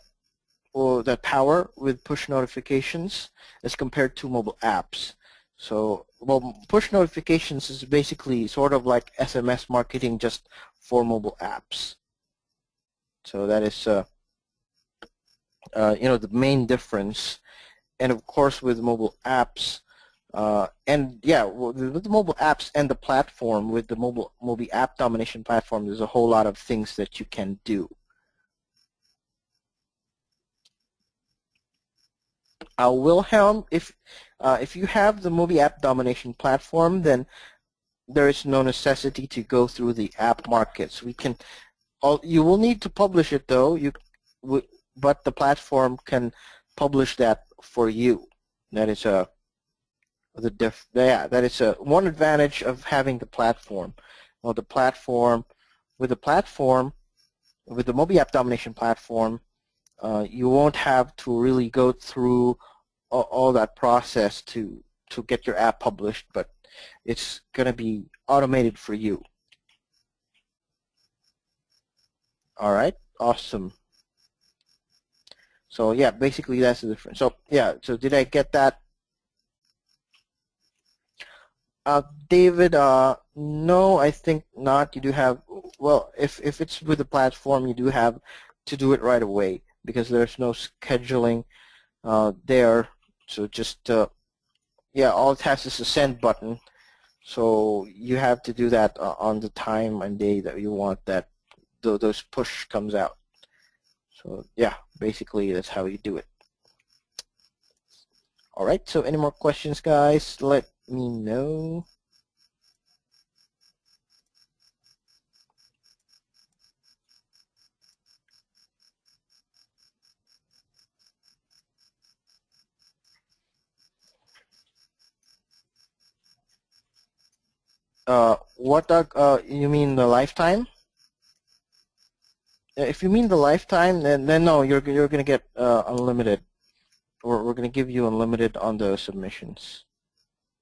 Speaker 1: or that power with push notifications as compared to mobile apps. So, well, push notifications is basically sort of like SMS marketing just for mobile apps. So that is, the main difference. And of course, with mobile apps, and yeah, with the mobile apps and the platform, with the MobiApp Domination platform, there's a whole lot of things that you can do. Wilhelm, if you have the MobiApp Domination platform, then there is no necessity to go through the app markets. You will need to publish it though. But the platform can publish that for you. That is one advantage of having the platform. Well, with the MobiApp Domination platform, you won't have to really go through all that process to get your app published, but it's going to be automated for you. All right, awesome. So yeah, basically that's the difference. So yeah, so did I get that? David, no, I think not. You do have, well, if it's with the platform, you do have to do it right away because there's no scheduling there. So just, yeah, all it has is a send button. So you have to do that on the time and day that you want that those push comes out. So yeah, basically that's how you do it. All right, so any more questions, guys? Let me know. What, Doug? You mean the lifetime? If you mean the lifetime, then no, you're gonna get unlimited. We're gonna give you unlimited on those submissions,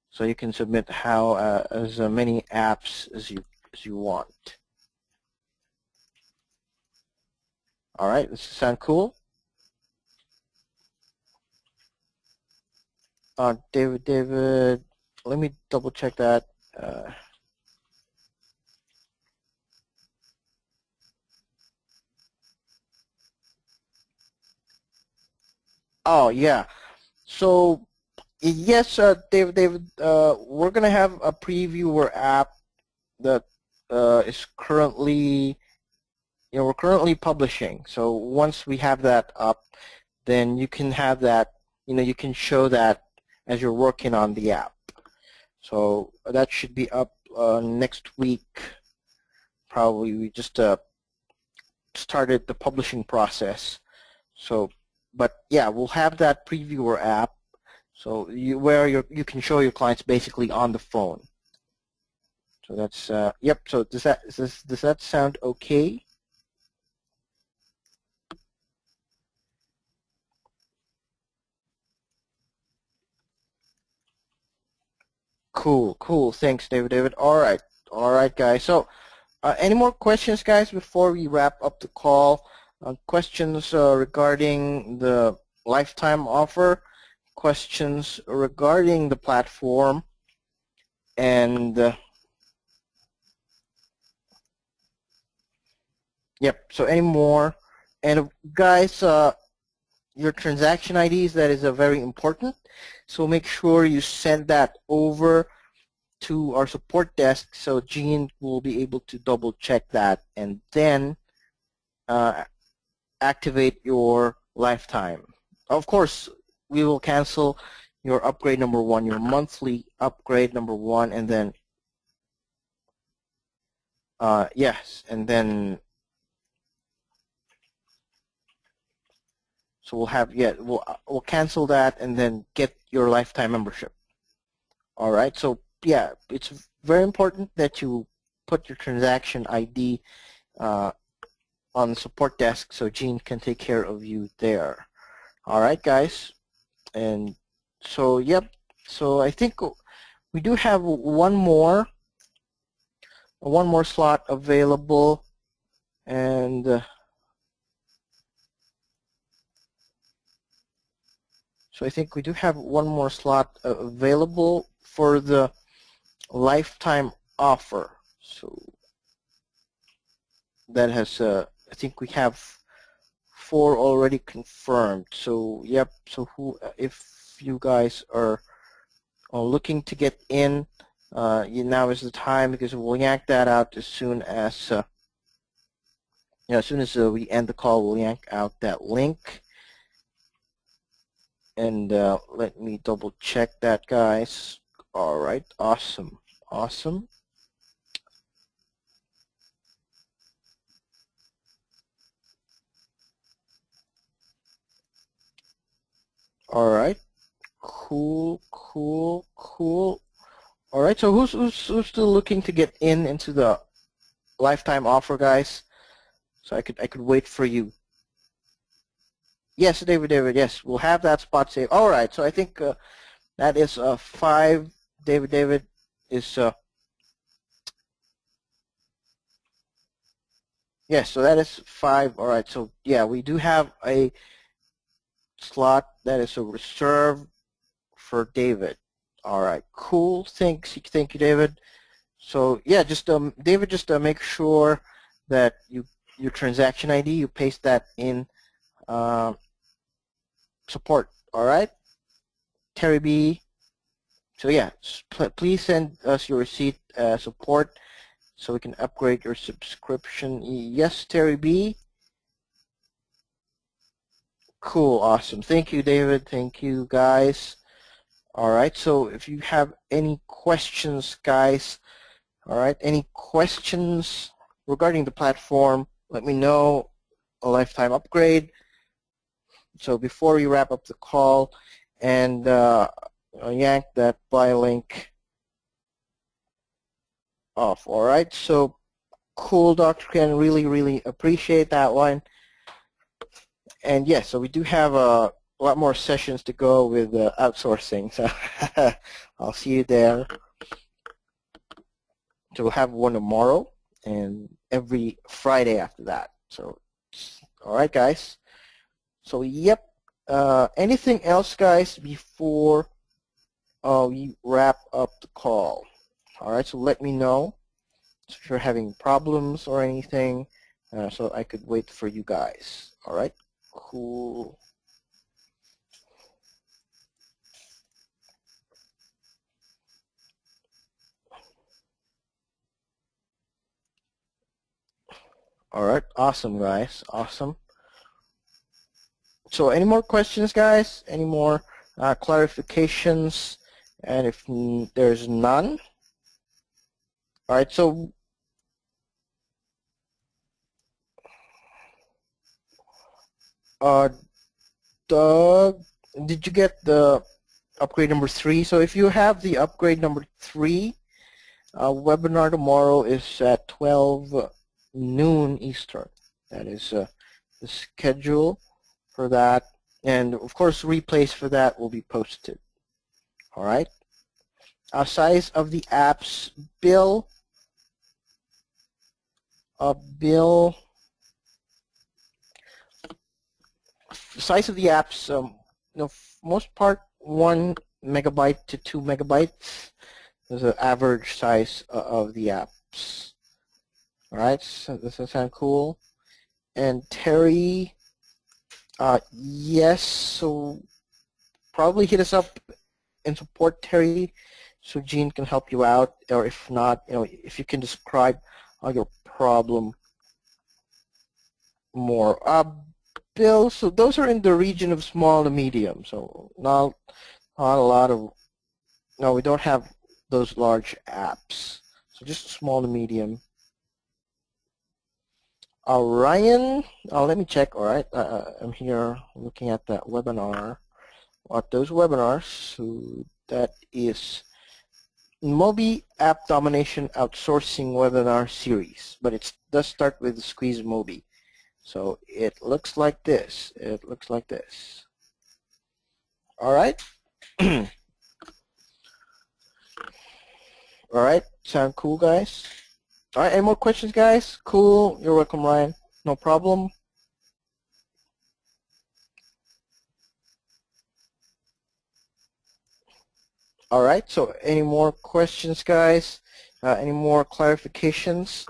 Speaker 1: so you can submit as many apps as you want. All right, does this sound cool? David, let me double check that. Oh yeah. So yes, David, we're gonna have a previewer app that is currently, we're currently publishing. So once we have that up, then you can have that, you can show that as you're working on the app. So that should be up next week. Probably we just started the publishing process. So, but yeah, we'll have that previewer app. So where you can show your clients basically on the phone. So that's yep. So does that sound okay? Cool. Thanks, David. All right, guys. So Any more questions, guys, before we wrap up the call? Questions regarding the lifetime offer, questions regarding the platform, and yep, so any more? And guys, your transaction IDs, that is very important, so make sure you send that over to our support desk so Gene will be able to double check that and then activate your lifetime. Of course, we will cancel your upgrade number 1, your monthly upgrade number 1, and then yes, and then so we'll have we'll cancel that and then get your lifetime membership. All right, so yeah, it's very important that you put your transaction ID on the support desk so Gene can take care of you there. All right, guys, and so yep, so I think we do have one more slot available, and so I think we do have one more slot available for the lifetime offer. So that has I think we have 4 already confirmed. So yep, so if you guys are looking to get in, now is the time, because we'll yank that out as soon as as soon as we end the call, we'll yank out that link. And let me double check that, guys. All right, awesome. All right, cool. All right, so who's still looking to get into the lifetime offer, guys? So I could wait for you. Yes, David, yes, we'll have that spot saved. All right, so I think that is 5. David is yes, so that is 5. All right, so yeah, we do have a slot that is a reserve for David. All right, cool. Thank you, David. So yeah, just David, just make sure that your transaction ID, you paste that in support. All right, Terry B. So yeah, please send us your receipt support so we can upgrade your subscription. Yes, Terry B. Cool, awesome. Thank you, David. Thank you, guys. All right, so if you have any questions, guys, all right, any questions regarding the platform, let me know. A lifetime upgrade. So before we wrap up the call, and yank that buy link off. All right, so cool, Dr. Ken, really appreciate that one. And yes, so we do have a lot more sessions to go with outsourcing, so I'll see you there. So we'll have one tomorrow and every Friday after that. So all right, guys, so yep, anything else, guys, before we wrap up the call? All right, so let me know if you're having problems or anything, so I could wait for you guys. All right, cool. All right, awesome, guys, awesome. So any more questions, guys? Any more clarifications? And if there's none, all right, so Doug, did you get the upgrade number 3? So if you have the upgrade number 3, webinar tomorrow is at 12 noon Eastern. That is the schedule for that, and of course replays for that will be posted. All right, size of the apps, Bill. Bill, the size of the apps, most part 1 megabyte to 2 megabytes is the average size of the apps. All right, so does that sound cool? And Terry, yes, so probably hit us up and support, Terry, so Gene can help you out, or if not, if you can describe your problem more. Bill, so those are in the region of small to medium, so not a lot of, no, we don't have those large apps, so just small to medium. Ryan, let me check. All right, I'm here looking at that webinar. What those webinars? So that is MobiApp Domination Outsourcing Webinar Series, but it does start with SqueezeMobi. So it looks like this. It looks like this. All right. All right. Sound cool, guys? All right. Any more questions, guys? Cool. You're welcome, Ryan. No problem. All right. So any more questions, guys? Any more clarifications?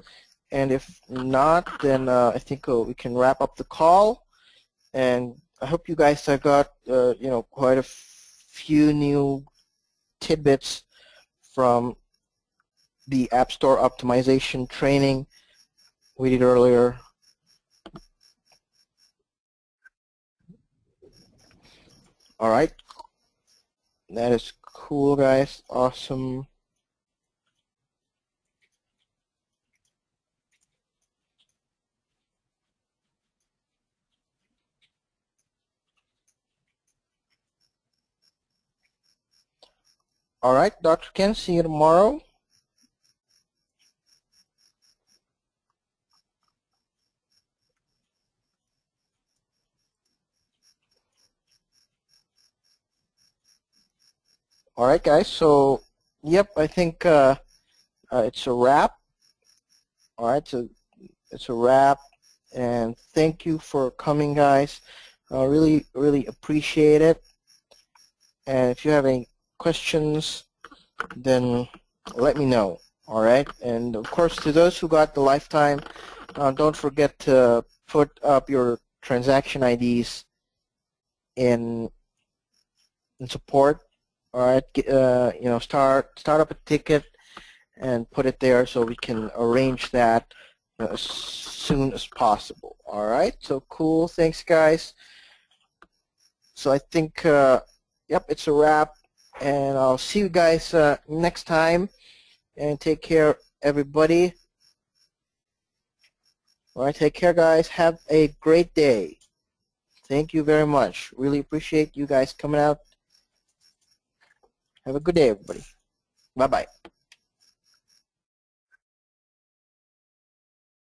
Speaker 1: And if not, then I think we can wrap up the call. And I hope you guys have got quite a few new tidbits from the App Store optimization training we did earlier. All right, that is cool, guys. Awesome. All right, Dr. Ken, see you tomorrow. All right, guys. So, yep, I think it's a wrap. All right, so it's a wrap, and thank you for coming, guys. Really, really appreciate it. And if you have any questions, then let me know. All right, and of course, to those who got the lifetime, don't forget to put up your transaction IDs in support. All right, start up a ticket and put it there so we can arrange that as soon as possible. All right, so cool. Thanks, guys. So I think, yep, it's a wrap, and I'll see you guys next time. And take care, everybody. All right, take care, guys. Have a great day. Thank you very much. Really appreciate you guys coming out. Have a good day, everybody. Bye-bye.